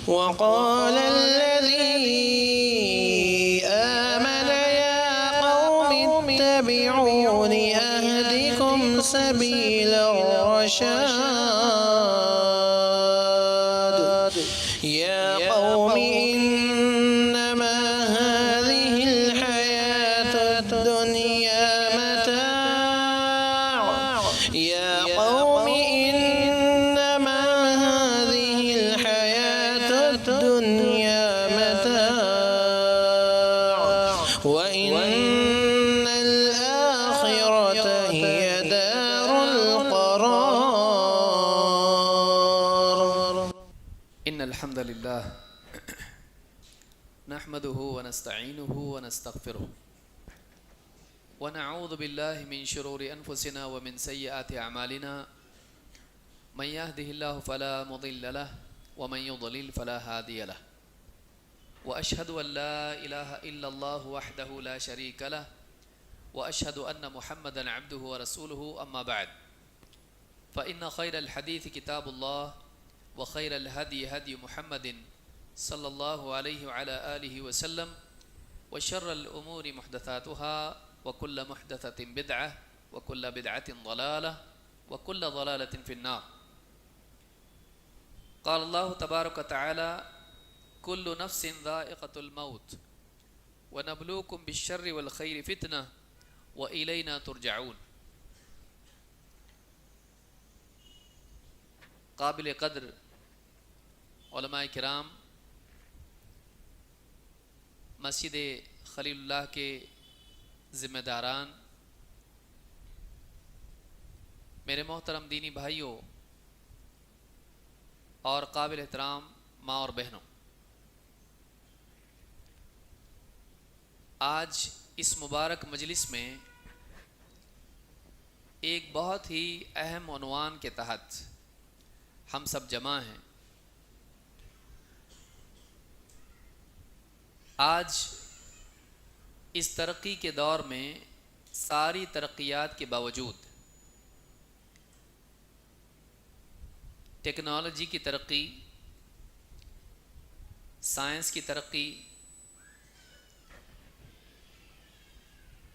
وقال الذي آمن يا قوم اتبعون أهدكم سبيل الرشاد يا قوم إنما هذه الحياة الدنيا متاع يا قوم إنما هذه الحياة الدنيا متاع وإن الآخرة هي دار القرار. إن الحمد لله نحمده ونستعينه ونستغفره ونعوذ بالله من شرور أنفسنا ومن سيئات أعمالنا من يهده الله فلا مضل له ومن يضلل فلا هادي له وأشهد أن لا إله إلا الله وحده لا شريك له وأشهد أن محمدا عبده ورسوله أما بعد فإن خير الحديث كتاب الله وخير الهدي هدي محمد صلى الله عليه وعلى آله وسلم وشر الأمور محدثاتها وكل محدثة بدعة وكل بدعة ضلالة وكل ضلالة في النار. قال الله تبارك وتعالى كل نفس ذائقة الموت ونبلوكم بالشر والخير فتنة وإلينا ترجعون. قابل قدر علماء کرام، مسجد خلیل اللہ کے ذمہ داران، میرے محترم دینی بھائیوں اور قابل احترام ماں اور بہنوں، آج اس مبارک مجلس میں ایک بہت ہی اہم عنوان کے تحت ہم سب جمع ہیں۔ آج اس ترقی کے دور میں ساری ترقیات کے باوجود، ٹیکنالوجی کی ترقی، سائنس کی ترقی،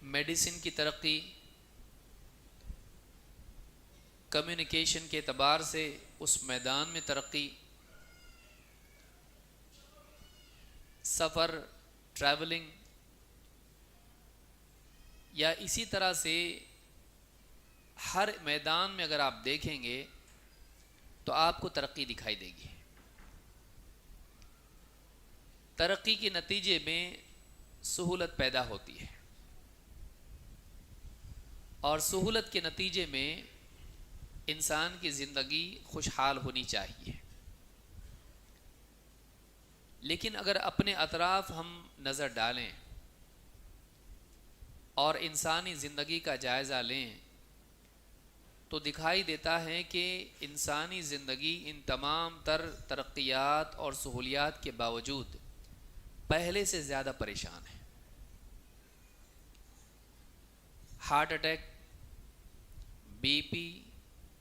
میڈیسن کی ترقی، کمیونیکیشن کے اعتبار سے اس میدان میں ترقی، سفر، ٹریولنگ، یا اسی طرح سے ہر میدان میں اگر آپ دیکھیں گے تو آپ کو ترقی دکھائی دے گی۔ ترقی کے نتیجے میں سہولت پیدا ہوتی ہے، اور سہولت کے نتیجے میں انسان کی زندگی خوشحال ہونی چاہیے۔ لیکن اگر اپنے اطراف ہم نظر ڈالیں اور انسانی زندگی کا جائزہ لیں تو دکھائی دیتا ہے کہ انسانی زندگی ان تمام تر ترقیات اور سہولیات کے باوجود پہلے سے زیادہ پریشان ہے۔ Heart attack, B P,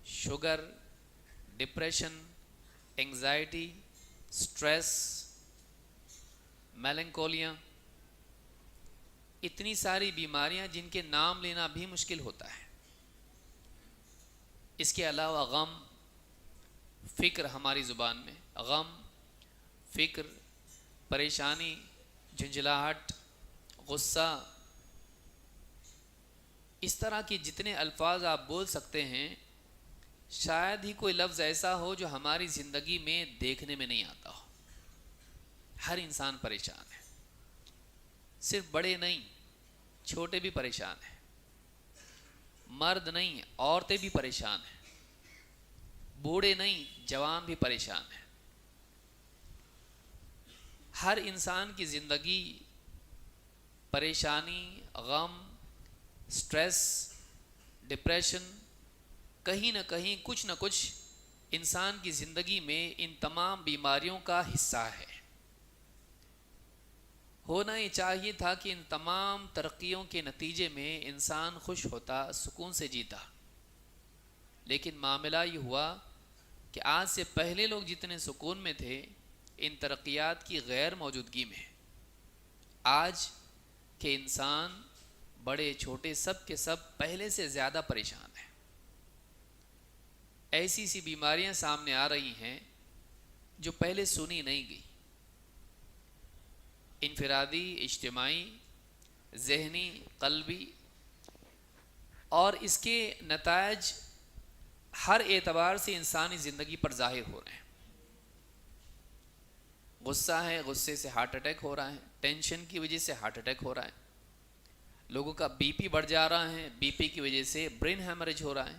sugar, depression, anxiety, stress, میلنکولیاں، اتنی ساری بیماریاں جن کے نام لینا بھی مشکل ہوتا ہے۔ اس کے علاوہ غم، فکر، ہماری زبان میں غم، فکر، پریشانی، جھنجھلاہٹ، غصہ، اس طرح کی جتنے الفاظ آپ بول سکتے ہیں، شاید ہی کوئی لفظ ایسا ہو جو ہماری زندگی میں دیکھنے میں نہیں آتا ہو۔ ہر انسان پریشان ہے، صرف بڑے نہیں، چھوٹے بھی پریشان ہیں، مرد نہیں، عورتیں بھی پریشان ہیں، بوڑھے نہیں، جوان بھی پریشان ہیں۔ ہر انسان کی زندگی پریشانی، غم، سٹریس، ڈپریشن، کہیں نہ کہیں کچھ نہ کچھ انسان کی زندگی میں ان تمام بیماریوں کا حصہ ہے۔ ہونا ہی چاہیے تھا کہ ان تمام ترقیوں کے نتیجے میں انسان خوش ہوتا، سکون سے جیتا، لیکن معاملہ یہ ہوا کہ آج سے پہلے لوگ جتنے سکون میں تھے ان ترقیات کی غیر موجودگی میں آج کے انسان بڑے چھوٹے سب کے سب پہلے سے زیادہ پریشان ہیں. ایسی سی بیماریاں سامنے آ رہی ہیں جو پہلے سنی نہیں گئی. انفرادی، اجتماعی، ذہنی، قلبی، اور اس کے نتائج ہر اعتبار سے انسانی زندگی پر ظاہر ہو رہے ہیں. غصہ ہے، غصے سے ہارٹ اٹیک ہو رہا ہے. ٹینشن کی وجہ سے ہارٹ اٹیک ہو رہا ہے. لوگوں کا بی پی بڑھ جا رہا ہے، بی پی کی وجہ سے برین ہیمریج ہو رہا ہے.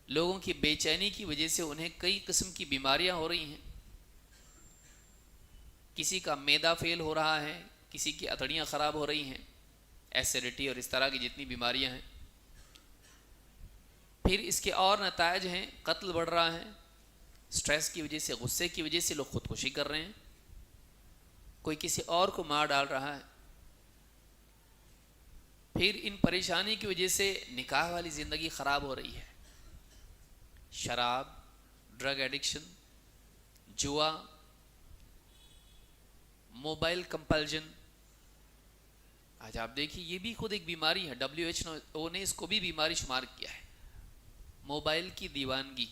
لوگوں کی بے چینی کی وجہ سے انہیں کئی قسم کی بیماریاں ہو رہی ہیں. کسی کا معدہ فیل ہو رہا ہے، کسی کی اتڑیاں خراب ہو رہی ہیں، ایسیڈیٹی اور اس طرح کی جتنی بیماریاں ہیں. پھر اس کے اور نتائج ہیں، قتل بڑھ رہا ہے. سٹریس کی وجہ سے، غصے کی وجہ سے لوگ خودکشی کر رہے ہیں، کوئی کسی اور کو مار ڈال رہا ہے. پھر ان پریشانی کی وجہ سے نکاح والی زندگی خراب ہو رہی ہے. شراب، ڈرگ ایڈکشن، جوا، موبائل کمپلجن. آج آپ دیکھیے یہ بھی خود ایک بیماری ہے. WHO نے اس کو بھی بیماری شمار کیا ہے. موبائل کی دیوانگی.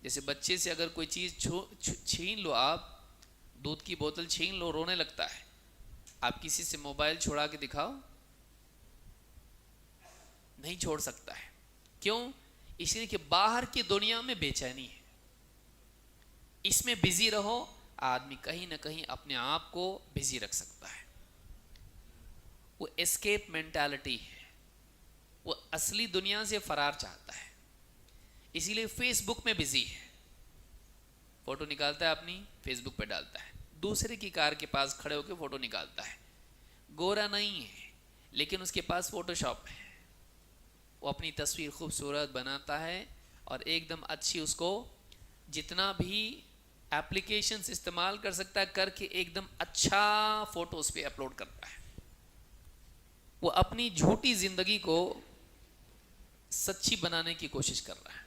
جیسے بچے سے اگر کوئی چیز چھین لو، آپ دودھ کی بوتل چھین لو، رونے لگتا ہے. آپ کسی سے موبائل چھوڑا کے دکھاؤ، نہیں چھوڑ سکتا ہے. کیوں؟ اس لیے کہ باہر کی دنیا میں بے چینی ہے. اس میں بزی رہو، آدمی کہیں نہ کہیں اپنے آپ کو بزی رکھ سکتا ہے. وہ اسکیپ مینٹالٹی ہے، وہ اصلی دنیا سے فرار چاہتا ہے. اسی لیے فیس بک میں بزی ہے. فوٹو نکالتا ہے اپنی، فیس بک پہ ڈالتا ہے. دوسرے کی کار کے پاس کھڑے ہو کے فوٹو نکالتا ہے. گورا نہیں ہے لیکن اس کے پاس فوٹو شاپ ہے. وہ اپنی تصویر خوبصورت بناتا ہے اور ایک دم اچھی، اس کو جتنا بھی ایپلیکیشنز استعمال کر سکتا ہے کر کے ایک دم اچھا فوٹو اس پہ اپلوڈ کرتا ہے. وہ اپنی جھوٹی زندگی کو سچی بنانے کی کوشش کر رہا ہے.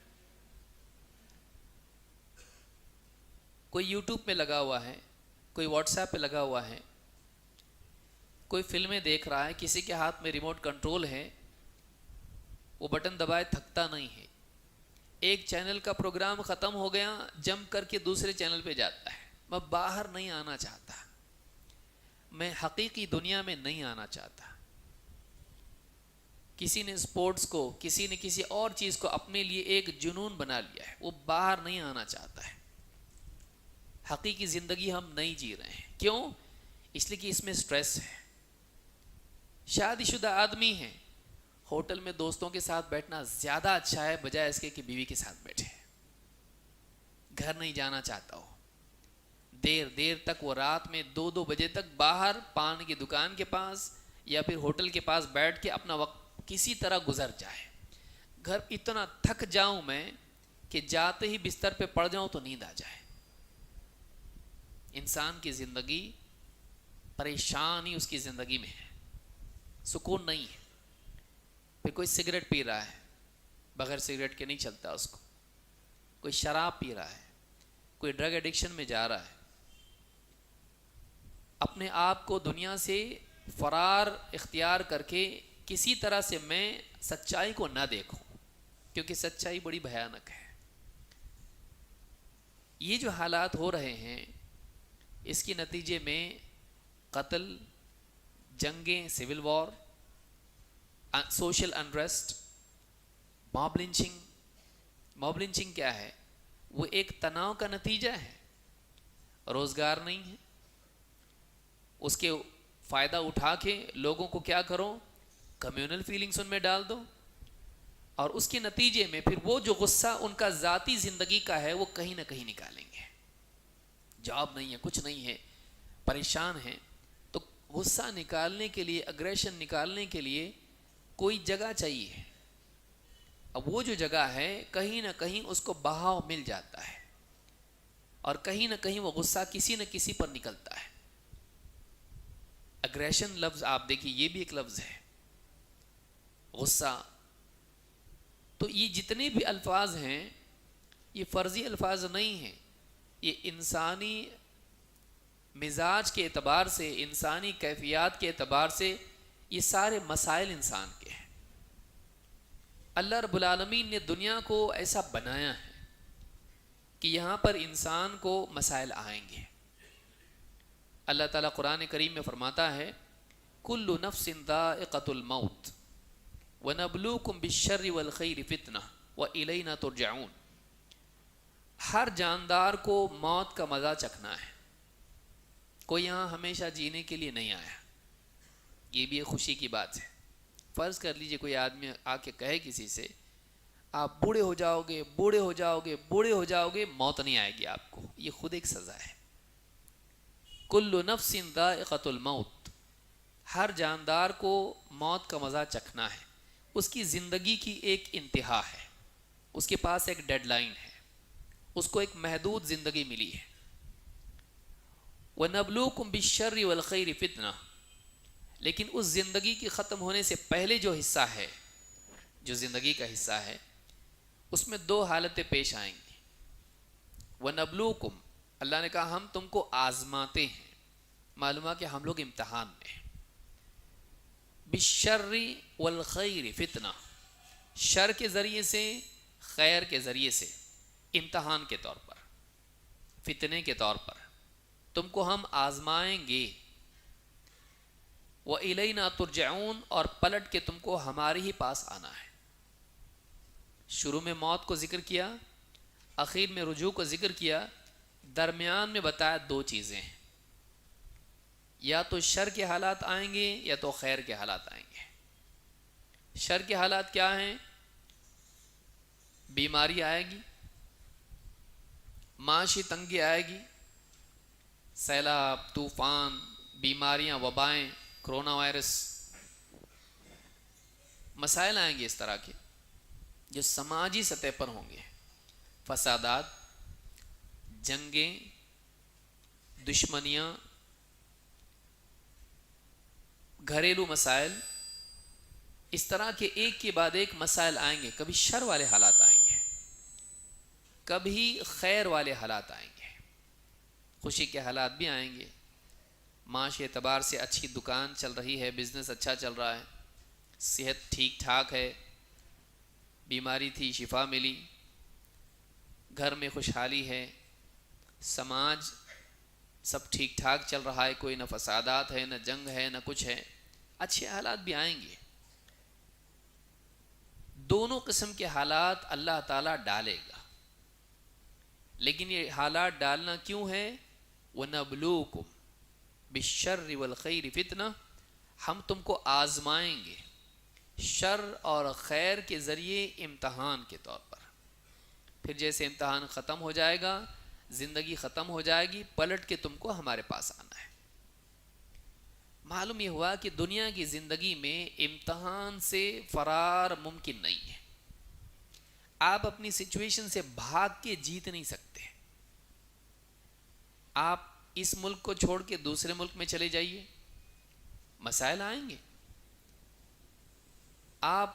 کوئی یوٹیوب پہ لگا ہوا ہے، کوئی واٹس ایپ پہ لگا ہوا ہے، کوئی فلمیں دیکھ رہا ہے، کسی کے ہاتھ میں ریموٹ کنٹرول ہے، وہ بٹن دبائے تھکتا نہیں ہے. ایک چینل کا پروگرام ختم ہو گیا، جمپ کر کے دوسرے چینل پہ جاتا ہے. میں باہر نہیں آنا چاہتا، میں حقیقی دنیا میں نہیں آنا چاہتا. کسی نے اسپورٹس کو، کسی نے کسی اور چیز کو اپنے لیے ایک جنون بنا لیا ہے، وہ باہر نہیں آنا چاہتا ہے. حقیقی زندگی ہم نہیں جی رہے ہیں. کیوں؟ اس لیے کہ اس میں سٹریس ہے. شادی شدہ آدمی ہیں، ہوٹل میں دوستوں کے ساتھ بیٹھنا زیادہ اچھا ہے بجائے اس کے کہ بیوی کے ساتھ بیٹھے. گھر نہیں جانا چاہتا ہو، دیر دیر تک وہ رات میں 2 بجے تک باہر پان کی دکان کے پاس یا پھر ہوٹل کے پاس بیٹھ کے اپنا وقت کسی طرح گزر جائے. گھر اتنا تھک جاؤں میں کہ جاتے ہی بستر پہ پڑ جاؤں تو نیند آ جائے. انسان کی زندگی پریشانی اس کی زندگی میں ہے، سکون نہیں ہے. پھر کوئی سگریٹ پی رہا ہے، بغیر سگریٹ کے نہیں چلتا اس کو. کوئی شراب پی رہا ہے، کوئی ڈرگ ایڈکشن میں جا رہا ہے. اپنے آپ کو دنیا سے فرار اختیار کر کے کسی طرح سے میں سچائی کو نہ دیکھوں، کیونکہ سچائی بڑی بھیانک ہے. یہ جو حالات ہو رہے ہیں اس کے نتیجے میں قتل، جنگیں، civil war, social unrest, mob lynching. Mob lynching کیا ہے؟ وہ ایک تناؤ کا نتیجہ ہے. روزگار نہیں ہے، اس کے فائدہ اٹھا کے لوگوں کو کیا کرو، کمیونل فیلنگز ان میں ڈال دو، اور اس کے نتیجے میں پھر وہ جو غصہ ان کا ذاتی زندگی کا ہے وہ کہیں نہ کہیں نکالیں گے. جاب نہیں ہے، کچھ نہیں ہے، پریشان ہیں، تو غصہ نکالنے کے لیے، اگریشن نکالنے کے لیے کوئی جگہ چاہیے. اب وہ جو جگہ ہے کہیں نہ کہیں اس کو بہاؤ مل جاتا ہے اور کہیں نہ کہیں وہ غصہ کسی نہ کسی پر نکلتا ہے. اگریشن لفظ آپ دیکھیے، یہ بھی ایک لفظ ہے، غصہ. تو یہ جتنے بھی الفاظ ہیں یہ فرضی الفاظ نہیں ہیں، یہ انسانی مزاج کے اعتبار سے، انسانی کیفیات کے اعتبار سے یہ سارے مسائل انسان کے ہیں۔ اللہ رب العالمین نے دنیا کو ایسا بنایا ہے کہ یہاں پر انسان کو مسائل آئیں گے۔ اللہ تعالیٰ قرآن کریم میں فرماتا ہے کل نفس ذائقۃ الموت وَنَبْلُوكُمْ بِالشَّرِّ وَالْخَيْرِ فِتْنَةً وَإِلَيْنَا تُرْجَعُونَ۔ ہر جاندار کو موت کا مزہ چکھنا ہے، کوئی یہاں ہمیشہ جینے کے لیے نہیں آیا۔ یہ بھی ایک خوشی کی بات ہے۔ فرض کر لیجئے کوئی آدمی آ کے کہے کسی سے آپ بوڑھے ہو جاؤ گے، بوڑھے ہو جاؤ گے، بوڑھے ہو جاؤ گے، موت نہیں آئے گی آپ کو، یہ خود ایک سزا ہے۔ کل نفس ذائقۃ الموت، ہر جاندار کو موت کا مزہ چکھنا ہے۔ اس کی زندگی کی ایک انتہا ہے، اس کے پاس ایک ڈیڈ لائن ہے، اس کو ایک محدود زندگی ملی ہے۔ وَنَبْلُوكُمْ بِالشَّرِّ وَالْخَيْرِ فِتْنَةً، لیکن اس زندگی کی ختم ہونے سے پہلے جو حصہ ہے، جو زندگی کا حصہ ہے، اس میں دو حالتیں پیش آئیں گی۔ وَنَبْلُوكُمْ، اللہ نے کہا ہم تم کو آزماتے ہیں، معلوم ہے کہ ہم لوگ امتحان میں ہیں۔ بالشر والخیر فتنہ، شر کے ذریعے سے، خیر کے ذریعے سے، امتحان کے طور پر، فتنے کے طور پر تم کو ہم آزمائیں گے۔ وَإِلَيْنَا تُرْجَعُونَ، اور پلٹ کے تم کو ہمارے ہی پاس آنا ہے۔ شروع میں موت کو ذکر کیا، اخیر میں رجوع کو ذکر کیا، درمیان میں بتایا دو چیزیں ہیں، یا تو شر کے حالات آئیں گے یا تو خیر کے حالات آئیں گے۔ شر کے حالات کیا ہیں؟ بیماری آئے گی، معاشی تنگی آئے گی، سیلاب، طوفان، بیماریاں، وبائیں، کرونا وائرس، مسائل آئیں گے اس طرح کے جو سماجی سطح پر ہوں گے، فسادات، جنگیں، دشمنیاں، گھریلو مسائل، اس طرح کے ایک کے بعد ایک مسائل آئیں گے۔ کبھی شر والے حالات آئیں گے، کبھی خیر والے حالات آئیں گے، خوشی کے حالات بھی آئیں گے، معاشی اعتبار سے اچھی دکان چل رہی ہے، بزنس اچھا چل رہا ہے، صحت ٹھیک ٹھاک ہے، بیماری تھی شفا ملی، گھر میں خوشحالی ہے، سماج سب ٹھیک ٹھاک چل رہا ہے، کوئی نہ فسادات ہے، نہ جنگ ہے، نہ کچھ ہے، اچھے حالات بھی آئیں گے۔ دونوں قسم کے حالات اللہ تعالیٰ ڈالے گا، لیکن یہ حالات ڈالنا کیوں ہے؟ وَنَبْلُوكُمْ بِالشَّرِّ وَالْخَيْرِ فِتْنَةً، ہم تم کو آزمائیں گے شر اور خیر کے ذریعے امتحان کے طور پر۔ پھر جیسے امتحان ختم ہو جائے گا، زندگی ختم ہو جائے گی، پلٹ کے تم کو ہمارے پاس آنا ہے۔ معلوم یہ ہوا کہ دنیا کی زندگی میں امتحان سے فرار ممکن نہیں ہے۔ آپ اپنی سچویشن سے بھاگ کے جیت نہیں سکتے۔ آپ اس ملک کو چھوڑ کے دوسرے ملک میں چلے جائیے، مسائل آئیں گے۔ آپ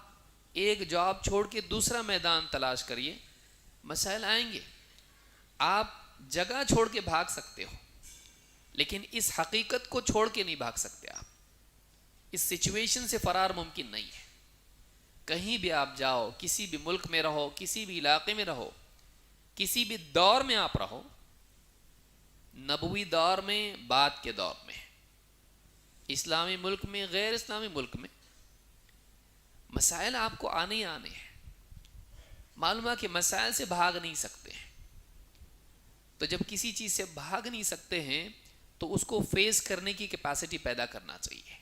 ایک جاب چھوڑ کے دوسرا میدان تلاش کریے، مسائل آئیں گے۔ آپ جگہ چھوڑ کے بھاگ سکتے ہو، لیکن اس حقیقت کو چھوڑ کے نہیں بھاگ سکتے۔ آپ اس سچویشن سے فرار ممکن نہیں ہے۔ کہیں بھی آپ جاؤ، کسی بھی ملک میں رہو، کسی بھی علاقے میں رہو، کسی بھی دور میں آپ رہو، نبوی دور میں، بعد کے دور میں، اسلامی ملک میں، غیر اسلامی ملک میں، مسائل آپ کو آنے ہی آنے ہیں۔ معلوم ہے کہ مسائل سے بھاگ نہیں سکتے ہیں، تو جب کسی چیز سے بھاگ نہیں سکتے ہیں تو اس کو فیس کرنے کی کیپیسٹی پیدا کرنا چاہیے۔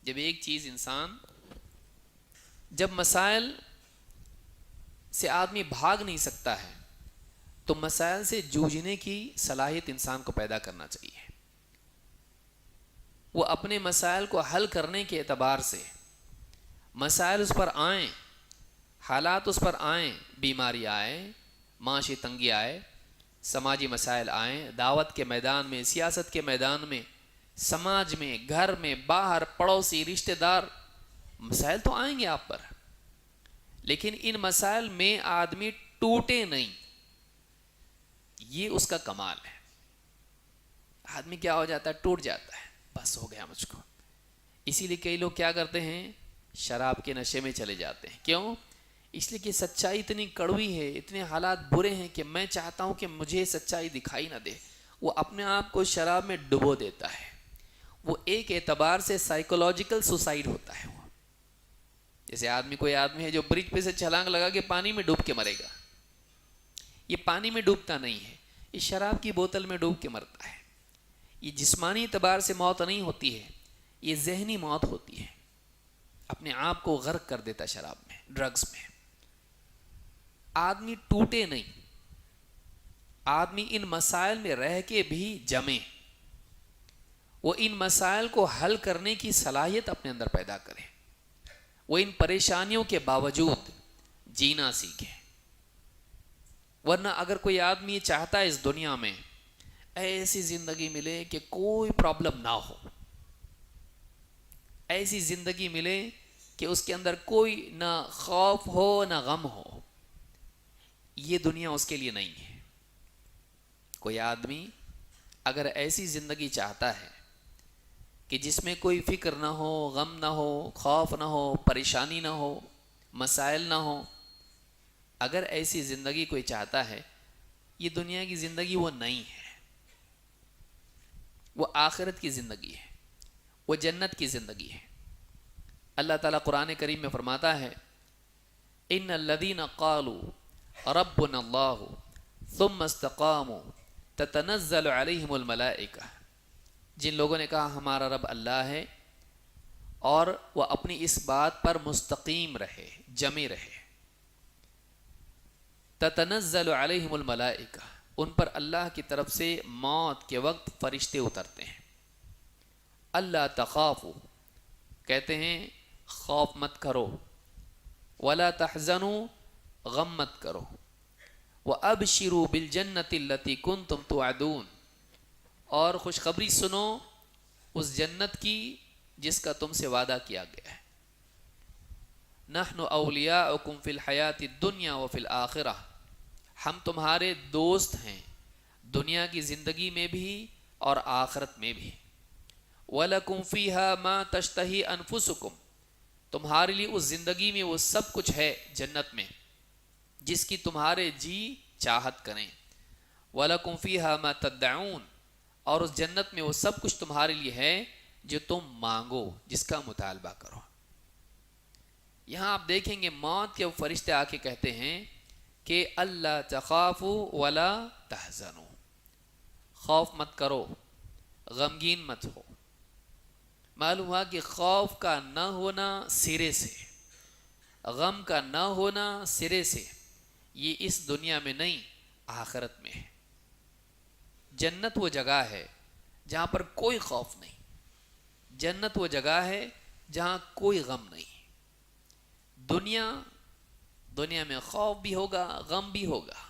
جب ایک چیز انسان، جب مسائل سے آدمی بھاگ نہیں سکتا ہے تو مسائل سے جوجھنے کی صلاحیت انسان کو پیدا کرنا چاہیے۔ وہ اپنے مسائل کو حل کرنے کے اعتبار سے، مسائل اس پر آئیں، حالات اس پر آئیں، بیماری آئے، معاشی تنگی آئے، سماجی مسائل آئیں، دعوت کے میدان میں، سیاست کے میدان میں، سماج میں، گھر میں، باہر، پڑوسی، رشتہ دار، مسائل تو آئیں گے آپ پر، لیکن ان مسائل میں آدمی ٹوٹے نہیں، یہ اس کا کمال ہے۔ آدمی کیا ہو جاتا ہے، ٹوٹ جاتا ہے، بس ہو گیا مجھ کو۔ اسی لیے کئی لوگ کیا کرتے ہیں، شراب کے نشے میں چلے جاتے ہیں۔ کیوں؟ اس لیے کہ سچائی اتنی کڑوی ہے، اتنے حالات برے ہیں کہ میں چاہتا ہوں کہ مجھے سچائی دکھائی نہ دے۔ وہ اپنے آپ کو شراب میں ڈبو دیتا ہے۔ وہ ایک اعتبار سے سائیکولوجیکل سوسائڈ ہوتا ہے۔ وہ جیسے کوئی آدمی ہے جو برج پہ سے چھلانگ لگا کے پانی میں ڈوب کے مرے گا، یہ پانی میں ڈوبتا نہیں ہے، یہ شراب کی بوتل میں ڈوب کے مرتا ہے۔ یہ جسمانی اعتبار سے موت نہیں ہوتی ہے، یہ ذہنی موت ہوتی ہے۔ اپنے آپ کو غرق کر دیتا شراب میں، ڈرگز میں۔ آدمی ٹوٹے نہیں، آدمی ان مسائل میں رہ کے بھی جمے، وہ ان مسائل کو حل کرنے کی صلاحیت اپنے اندر پیدا کرے، وہ ان پریشانیوں کے باوجود جینا سیکھے۔ ورنہ اگر کوئی آدمی یہ چاہتا ہے اس دنیا میں ایسی زندگی ملے کہ کوئی پرابلم نہ ہو، ایسی زندگی ملے کہ اس کے اندر کوئی نہ خوف ہو نہ غم ہو، یہ دنیا اس کے لیے نہیں ہے۔ کوئی آدمی اگر ایسی زندگی چاہتا ہے کہ جس میں کوئی فکر نہ ہو، غم نہ ہو، خوف نہ ہو، پریشانی نہ ہو، مسائل نہ ہو، اگر ایسی زندگی کوئی چاہتا ہے، یہ دنیا کی زندگی وہ نہیں ہے، وہ آخرت کی زندگی ہے، وہ جنت کی زندگی ہے۔ اللہ تعالیٰ قرآن کریم میں فرماتا ہے، ان الذین قالوا ربنا اللہ ثم استقاموا تتنزل علیہم الملائکہ، جن لوگوں نے کہا ہمارا رب اللہ ہے اور وہ اپنی اس بات پر مستقیم رہے، جمے رہے، تتنزل علیہم الملائکہ، ان پر اللہ کی طرف سے موت کے وقت فرشتے اترتے ہیں۔ اللہ تخافوا، کہتے ہیں خوف مت کرو، ولا تحزنوا، غم مت کرو، وابشروا بالجنۃ التی کنتم توعدون، اور خوشخبری سنو اس جنت کی جس کا تم سے وعدہ کیا گیا ہے۔ نحن اولیاؤکم فی الحیات الدنیا وفی الآخرہ، ہم تمہارے دوست ہیں دنیا کی زندگی میں بھی اور آخرت میں بھی۔ وَلَكُمْ فِيهَا مَا تَشْتَهِي أَنفُسُكُمْ، تمہارے لیے اس زندگی میں وہ سب کچھ ہے جنت میں جس کی تمہارے جی چاہت کریں۔ وَلَكُمْ فِيهَا مَا تَدَّعُونَ، اور اس جنت میں وہ سب کچھ تمہارے لیے ہے جو تم مانگو، جس کا مطالبہ کرو۔ یہاں آپ دیکھیں گے موت کے وہ فرشتے آ کے کہتے ہیں کہ اللہ تخافوا ولا تحزنوا، خوف مت کرو، غمگین مت ہو۔ معلوم ہوا کہ خوف کا نہ ہونا سرے سے، غم کا نہ ہونا سرے سے، یہ اس دنیا میں نہیں آخرت میں ہے۔ جنت وہ جگہ ہے جہاں پر کوئی خوف نہیں، جنت وہ جگہ ہے جہاں کوئی غم نہیں۔ دنیا میں خوف بھی ہوگا، غم بھی ہوگا،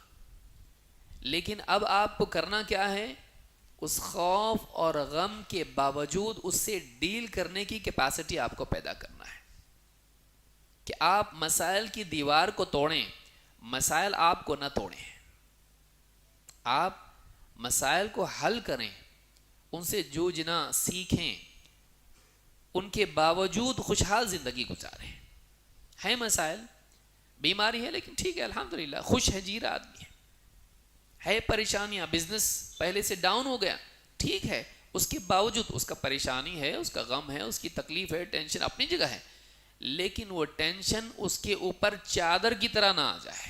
لیکن اب آپ کو کرنا کیا ہے، اس خوف اور غم کے باوجود اس سے ڈیل کرنے کی کیپیسٹی آپ کو پیدا کرنا ہے کہ آپ مسائل کی دیوار کو توڑیں، مسائل آپ کو نہ توڑیں، آپ مسائل کو حل کریں، ان سے جوجنا سیکھیں، ان کے باوجود خوشحال زندگی گزاریں۔ ہے مسائل، بیماری ہے لیکن ٹھیک ہے الحمدللہ، خوش ہے، جی رہا آدمی ہے پریشانیاں، بزنس پہلے سے ڈاؤن ہو گیا، ٹھیک ہے، اس کے باوجود اس کا پریشانی ہے، اس کا غم ہے، اس کی تکلیف ہے، ٹینشن اپنی جگہ ہے، لیکن وہ ٹینشن اس کے اوپر چادر کی طرح نہ آ جائے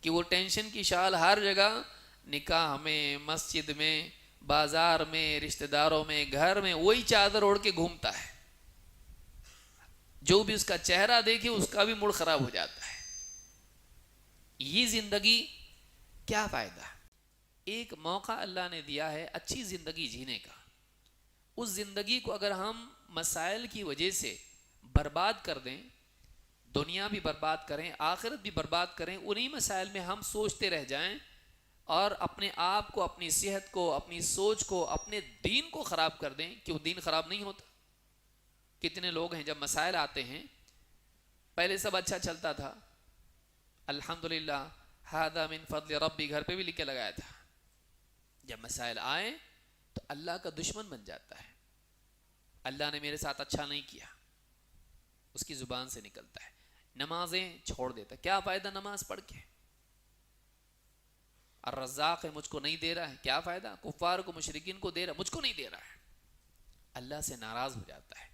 کہ وہ ٹینشن کی شال ہر جگہ، نکاح میں، مسجد میں، بازار میں، رشتہ داروں میں، گھر میں وہی چادر اوڑھ کے گھومتا ہے، جو بھی اس کا چہرہ دیکھے اس کا بھی موڈ خراب ہو جاتا ہے۔ یہ زندگی کیا فائدہ؟ ایک موقع اللہ نے دیا ہے اچھی زندگی جینے کا، اس زندگی کو اگر ہم مسائل کی وجہ سے برباد کر دیں، دنیا بھی برباد کریں، آخرت بھی برباد کریں، انہی مسائل میں ہم سوچتے رہ جائیں اور اپنے آپ کو، اپنی صحت کو، اپنی سوچ کو، اپنے دین کو خراب کر دیں، کہ وہ دین خراب نہیں ہوتا۔ کتنے لوگ ہیں جب مسائل آتے ہیں، پہلے سب اچھا چلتا تھا، الحمدللہ ھذا من فضل ربی گھر پہ بھی لکھ کے لگایا تھا. جب مسائل آئیں تو اللہ کا دشمن بن جاتا ہے. اللہ نے میرے ساتھ اچھا نہیں کیا، اس کی زبان سے نکلتا ہے. نمازیں چھوڑ دیتا ہے. کیا فائدہ نماز پڑھ کے؟ الرزاق ہے مجھ کو نہیں دے رہا ہے، کیا فائدہ؟ کفار کو مشرکین کو دے رہا ہے، مجھ کو نہیں دے رہا ہے. اللہ سے ناراض ہو جاتا ہے.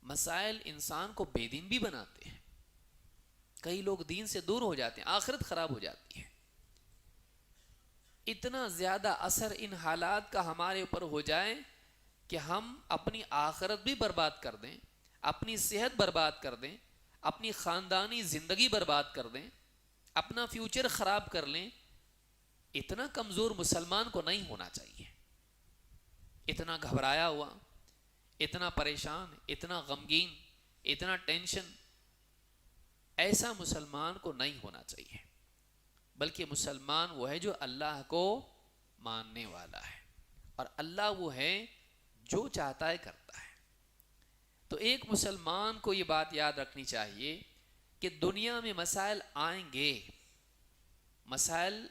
مسائل انسان کو بے دین بھی بناتے ہیں. کئی لوگ دین سے دور ہو جاتے ہیں، آخرت خراب ہو جاتی ہے. اتنا زیادہ اثر ان حالات کا ہمارے اوپر ہو جائے کہ ہم اپنی آخرت بھی برباد کر دیں، اپنی صحت برباد کر دیں، اپنی خاندانی زندگی برباد کر دیں، اپنا فیوچر خراب کر لیں. اتنا کمزور مسلمان کو نہیں ہونا چاہیے. اتنا گھبرایا ہوا، اتنا پریشان، اتنا غمگین، اتنا ٹینشن، ایسا مسلمان کو نہیں ہونا چاہیے. بلکہ مسلمان وہ ہے جو اللہ کو ماننے والا ہے، اور اللہ وہ ہے جو چاہتا ہے کرتا ہے. تو ایک مسلمان کو یہ بات یاد رکھنی چاہیے کہ دنیا میں مسائل آئیں گے. مسائل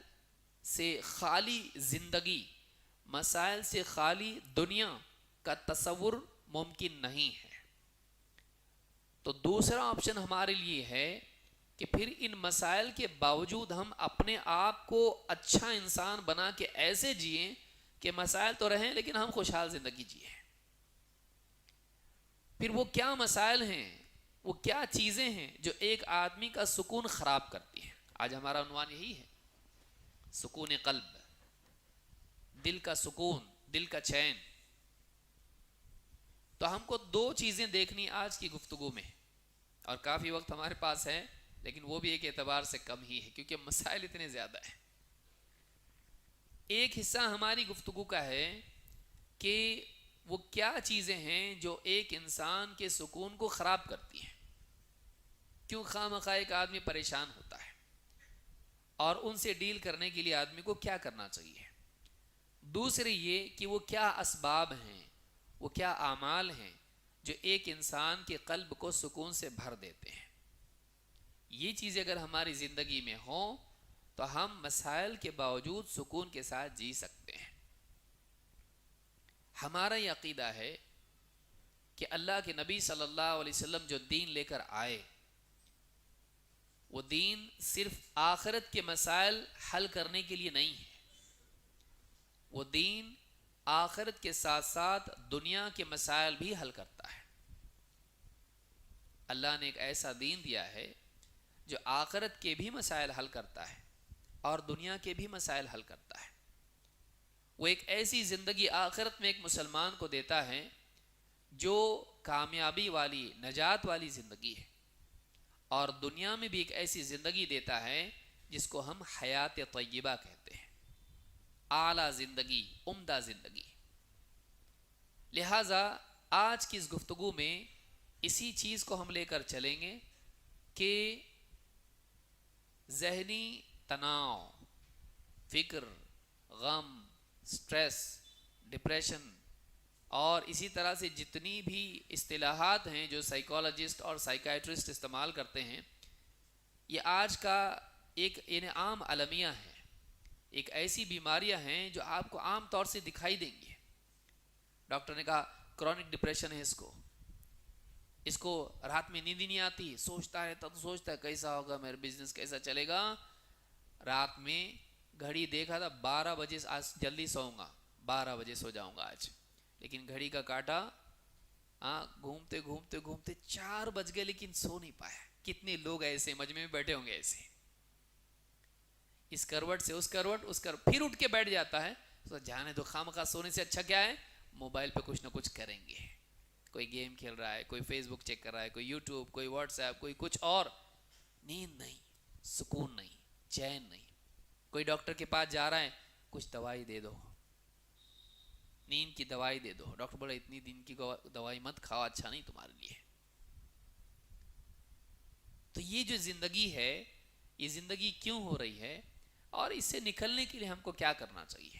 سے خالی زندگی، مسائل سے خالی دنیا کا تصور ممکن نہیں ہے. تو دوسرا آپشن ہمارے لیے ہے کہ پھر ان مسائل کے باوجود ہم اپنے آپ کو اچھا انسان بنا کے ایسے جئیں کہ مسائل تو رہیں لیکن ہم خوشحال زندگی جئیں. پھر وہ کیا مسائل ہیں، وہ کیا چیزیں ہیں جو ایک آدمی کا سکون خراب کرتی ہیں؟ آج ہمارا عنوان یہی ہے، سکون قلب، دل کا سکون، دل کا چین. تو ہم کو دو چیزیں دیکھنی آج کی گفتگو میں، اور کافی وقت ہمارے پاس ہے لیکن وہ بھی ایک اعتبار سے کم ہی ہے کیونکہ مسائل اتنے زیادہ ہیں. ایک حصہ ہماری گفتگو کا ہے کہ وہ کیا چیزیں ہیں جو ایک انسان کے سکون کو خراب کرتی ہیں، کیوں خواہ مخواہ ایک آدمی پریشان ہوتا ہے، اور ان سے ڈیل کرنے کے لیے آدمی کو کیا کرنا چاہیے. دوسری یہ کہ وہ کیا اسباب ہیں، وہ کیا اعمال ہیں جو ایک انسان کے قلب کو سکون سے بھر دیتے ہیں. یہ چیزیں اگر ہماری زندگی میں ہوں تو ہم مسائل کے باوجود سکون کے ساتھ جی سکتے ہیں. ہمارا یہ عقیدہ ہے کہ اللہ کے نبی صلی اللہ علیہ وسلم جو دین لے کر آئے، وہ دین صرف آخرت کے مسائل حل کرنے کے لیے نہیں ہے. وہ دین آخرت کے ساتھ ساتھ دنیا کے مسائل بھی حل کرتا ہے. اللہ نے ایک ایسا دین دیا ہے جو آخرت کے بھی مسائل حل کرتا ہے اور دنیا کے بھی مسائل حل کرتا ہے. وہ ایک ایسی زندگی آخرت میں ایک مسلمان کو دیتا ہے جو کامیابی والی، نجات والی زندگی ہے، اور دنیا میں بھی ایک ایسی زندگی دیتا ہے جس کو ہم حیات طیبہ کہتے ہیں، اعلیٰ زندگی، عمدہ زندگی. لہٰذا آج کی اس گفتگو میں اسی چیز کو ہم لے کر چلیں گے کہ ذہنی تناؤ، فکر، غم، سٹریس، ڈپریشن اور اسی طرح سے جتنی بھی اصطلاحات ہیں جو سائیکالوجسٹ اور سائیکائٹرسٹ استعمال کرتے ہیں، یہ آج کا ایک عام المیہ ہے. ایک ایسی بیماریاں ہیں جو آپ کو عام طور سے دکھائی دیں گی. ڈاکٹر نے کہا کرونک ڈپریشن ہے، اس کو رات میں نیند ہی نہیں آتی، سوچتا ہے تب سوچتا ہے کیسا ہوگا میرا بزنس، کیسا چلے گا. رات میں گھڑی دیکھا تھا 12 بجے، آج جلدی سوؤں گا، 12 بجے سو جاؤں گا آج، لیکن گھڑی کا کاٹا گھومتے گھومتے گھومتے 4 بج گئے لیکن سو نہیں پایا. کتنے لوگ ایسے مجمع میں بیٹھے ہوں گے، ایسے اس کروٹ سے اس کروٹ، پھر اٹھ کے بیٹھ جاتا ہے. تو جانے دو، خامخواہ سونے سے اچھا کیا ہے، موبائل پہ کچھ نہ کچھ کریں گے. کوئی گیم کھیل رہا ہے، کوئی فیس بک چیک کر رہا ہے، کوئی یوٹیوب، کوئی واٹس ایپ، کوئی کچھ اور. نیند نہیں، سکون نہیں، چین نہیں. کوئی ڈاکٹر کے پاس جا رہا ہے، کچھ دوائی دے دو، نیند کی دوائی دے دو. ڈاکٹر بولا اتنی دن کی دوائی مت کھاؤ، اچھا نہیں تمہارے لیے. تو یہ جو زندگی ہے، یہ زندگی کیوں ہو رہی ہے، اور اس سے نکلنے کے لیے ہم کو کیا کرنا چاہیے،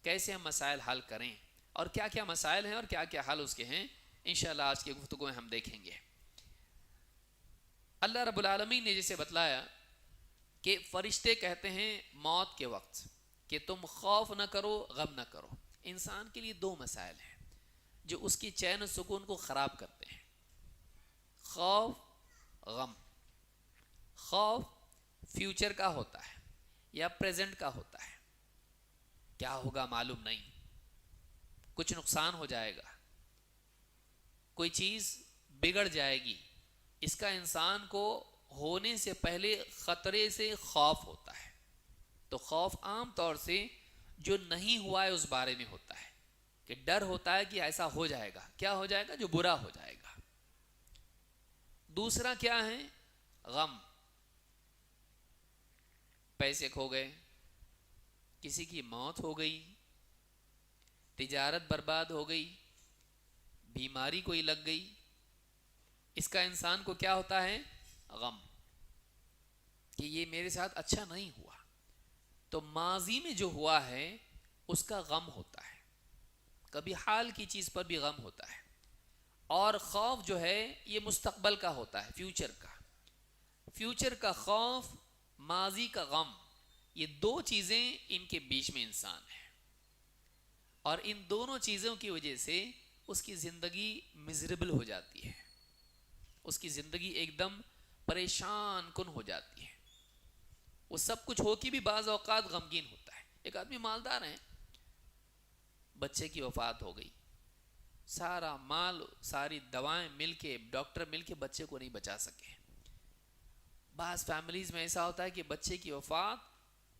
کیسے ہم مسائل حل کریں، اور کیا کیا مسائل ہیں اور کیا کیا حل اس کے ہیں، انشاءاللہ آج کی گفتگو میں ہم دیکھیں گے. اللہ رب العالمین نے جسے بتلایا کہ فرشتے کہتے ہیں موت کے وقت کہ تم خوف نہ کرو، غم نہ کرو. انسان کے لیے دو مسائل ہیں جو اس کی چین و سکون کو خراب کرتے ہیں: خوف، غم. خوف فیوچر کا ہوتا ہے یا پریزنٹ کا ہوتا ہے، کیا ہوگا معلوم نہیں، کچھ نقصان ہو جائے گا، کوئی چیز بگڑ جائے گی. اس کا انسان کو ہونے سے پہلے خطرے سے خوف ہوتا ہے. تو خوف عام طور سے جو نہیں ہوا ہے اس بارے میں ہوتا ہے، کہ ڈر ہوتا ہے کہ ایسا ہو جائے گا. کیا ہو جائے گا؟ جو برا ہو جائے گا. دوسرا کیا ہے؟ غم. پیسے کھو گئے، کسی کی موت ہو گئی، تجارت برباد ہو گئی، بیماری کوئی لگ گئی. اس کا انسان کو کیا ہوتا ہے؟ غم، کہ یہ میرے ساتھ اچھا نہیں ہوا. تو ماضی میں جو ہوا ہے اس کا غم ہوتا ہے. کبھی حال کی چیز پر بھی غم ہوتا ہے. اور خوف جو ہے یہ مستقبل کا ہوتا ہے، فیوچر کا. فیوچر کا خوف، ماضی کا غم، یہ دو چیزیں ان کے بیچ میں انسان ہے. اور ان دونوں چیزوں کی وجہ سے اس کی زندگی مزریبل ہو جاتی ہے، اس کی زندگی ایک دم پریشان کن ہو جاتی ہے. وہ سب کچھ ہو کے بھی بعض اوقات غمگین ہوتا ہے. ایک آدمی مالدار ہیں، بچے کی وفات ہو گئی، سارا مال، ساری دوائیں مل کے، ڈاکٹر مل کے بچے کو نہیں بچا سکے. بعض فیملیز میں ایسا ہوتا ہے کہ بچے کی وفات،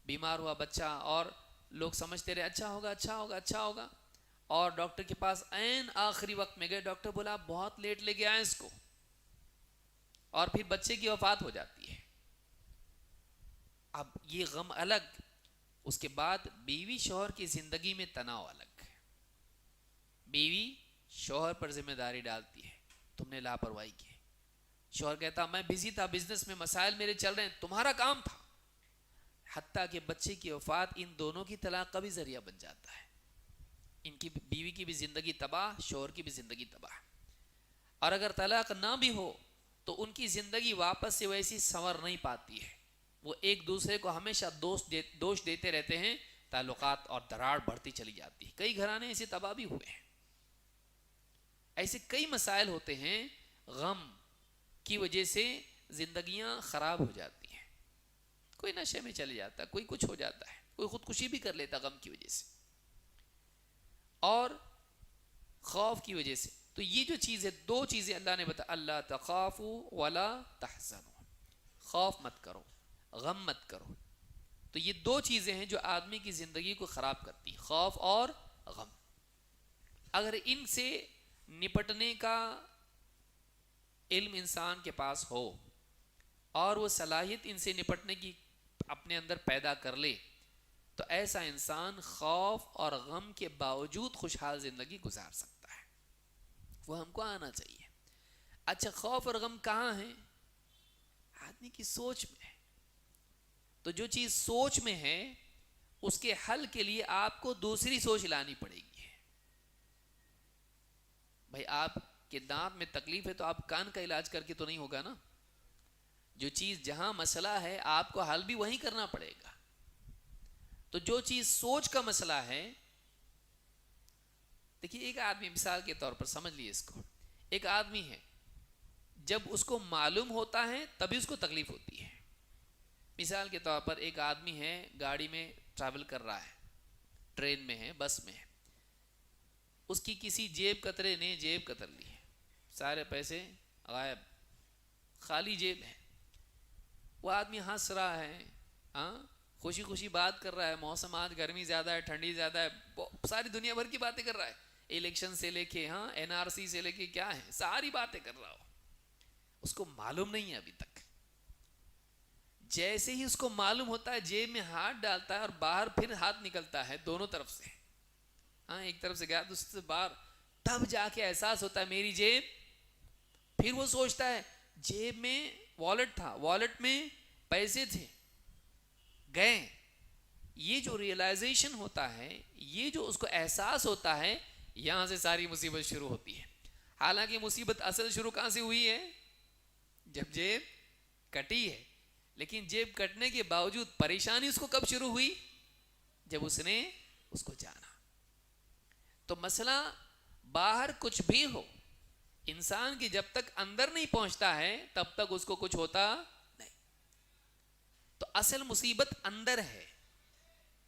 بیمار ہوا بچہ، اور لوگ سمجھتے رہے اچھا ہوگا اچھا ہوگا اچھا ہوگا، اور ڈاکٹر کے پاس عین آخری وقت میں گئے، ڈاکٹر بولا آپ بہت لیٹ لے کے آئے اس کو، اور پھر بچے کی وفات ہو جاتی ہے. اب یہ غم الگ، اس کے بعد بیوی شوہر کی زندگی میں تناؤ الگ. بیوی شوہر پر ذمہ داری ڈالتی ہے، تم نے لاپرواہی کی. شوہر کہتا میں بزی تھا، بزنس میں مسائل میرے چل رہے ہیں، تمہارا کام تھا. حتیٰ کہ بچے کی وفات ان دونوں کی طلاق کا بھی ذریعہ بن جاتا ہے. ان کی بیوی کی بھی زندگی تباہ، شوہر کی بھی زندگی تباہ. اور اگر طلاق نہ بھی ہو تو ان کی زندگی واپس سے ویسی سنور نہیں پاتی ہے. وہ ایک دوسرے کو ہمیشہ دوش دیتے رہتے ہیں، تعلقات اور دراڑ بڑھتی چلی جاتی ہے. کئی گھرانے ایسے تباہ بھی ہوئے ہیں. ایسے کئی مسائل ہوتے ہیں، غم کی وجہ سے زندگیاں خراب ہو جاتی ہیں. کوئی نشے میں چلے جاتا ہے، کوئی کچھ ہو جاتا ہے، کوئی خودکشی بھی کر لیتا غم کی وجہ سے اور خوف کی وجہ سے. تو یہ جو چیز ہے، دو چیزیں اللہ نے بتا، اللہ تخافوا ولا تحزنوا، خوف مت کرو، غم مت کرو. تو یہ دو چیزیں ہیں جو آدمی کی زندگی کو خراب کرتی، خوف اور غم. اگر ان سے نپٹنے کا علم انسان کے پاس ہو اور وہ صلاحیت ان سے نپٹنے کی اپنے اندر پیدا کر لے، تو ایسا انسان خوف اور غم کے باوجود خوشحال زندگی گزار سکتا ہے. وہ ہم کو آنا چاہیے. اچھا، خوف اور غم کہاں ہیں؟ آدمی کی سوچ میں ہے. تو جو چیز سوچ میں ہے اس کے حل کے لیے آپ کو دوسری سوچ لانی پڑے گی. بھائی آپ کے دانت میں تکلیف ہے تو آپ کان کا علاج کر کے تو نہیں ہوگا نا. جو چیز جہاں مسئلہ ہے آپ کو حل بھی وہیں کرنا پڑے گا. تو جو چیز سوچ کا مسئلہ ہے، دیکھیے ایک آدمی، مثال کے طور پر سمجھ لیے اس کو، ایک آدمی ہے جب اس کو معلوم ہوتا ہے تبھی اس کو تکلیف ہوتی ہے. مثال کے طور پر ایک آدمی ہے، گاڑی میں ٹریول کر رہا ہے، ٹرین میں ہے، بس میں ہے، اس کی کسی جیب کترے نے جیب کتر لی ہے، سارے پیسے غائب، خالی جیب ہے. وہ آدمی ہنس رہا ہے، خوشی خوشی بات کر رہا ہے، موسم آج گرمی زیادہ ہے، ٹھنڈی زیادہ ہے، ساری دنیا بھر کی باتیں کر رہا ہے، الیکشن سے لے کے NRC سے لے کے کیا ہے، ساری باتیں کر رہا ہو. اس کو معلوم نہیں ہے ابھی تک. جیسے ہی اس کو معلوم ہوتا ہے جیب میں ہاتھ ڈالتا ہے اور باہر پھر ہاتھ نکلتا ہے دونوں طرف سے، ایک طرف سے گیا دوسرے سے باہر، تب جا کے احساس ہوتا ہے میری جیب. پھر وہ سوچتا ہے جیب میں والٹ تھا، والٹ میں پیسے تھے، گئے. یہ جو ریئلائزیشن ہوتا ہے، یہ جو اس کو احساس ہوتا ہے، یہاں سے ساری مصیبت شروع ہوتی ہے. حالانکہ مصیبت اصل شروع کہاں سے ہوئی ہے؟ جب جیب کٹی ہے. لیکن جیب کٹنے کے باوجود پریشانی اس کو کب شروع ہوئی؟ جب اس نے اس کو جانا. تو مسئلہ باہر کچھ بھی ہو، انسان کی جب تک اندر نہیں پہنچتا ہے تب تک اس کو کچھ ہوتا نہیں. تو اصل مصیبت اندر ہے،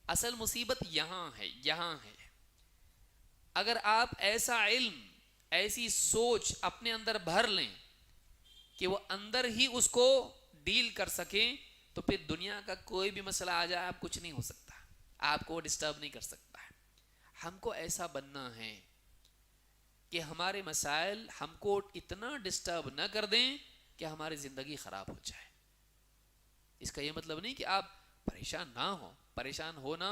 اصل مصیبت یہاں ہے، یہاں ہے. اگر آپ ایسا علم، ایسی سوچ اپنے اندر بھر لیں کہ وہ اندر ہی اس کو ڈیل کر سکیں، تو پھر دنیا کا کوئی بھی مسئلہ آ جائے آپ کچھ نہیں ہو سکتا، آپ کو ڈسٹرب نہیں کر سکتا ہے. ہم کو ایسا بننا ہے کہ ہمارے مسائل ہم کو اتنا ڈسٹرب نہ کر دیں کہ ہماری زندگی خراب ہو جائے. اس کا یہ مطلب نہیں کہ آپ پریشان نہ ہوں. پریشان ہونا،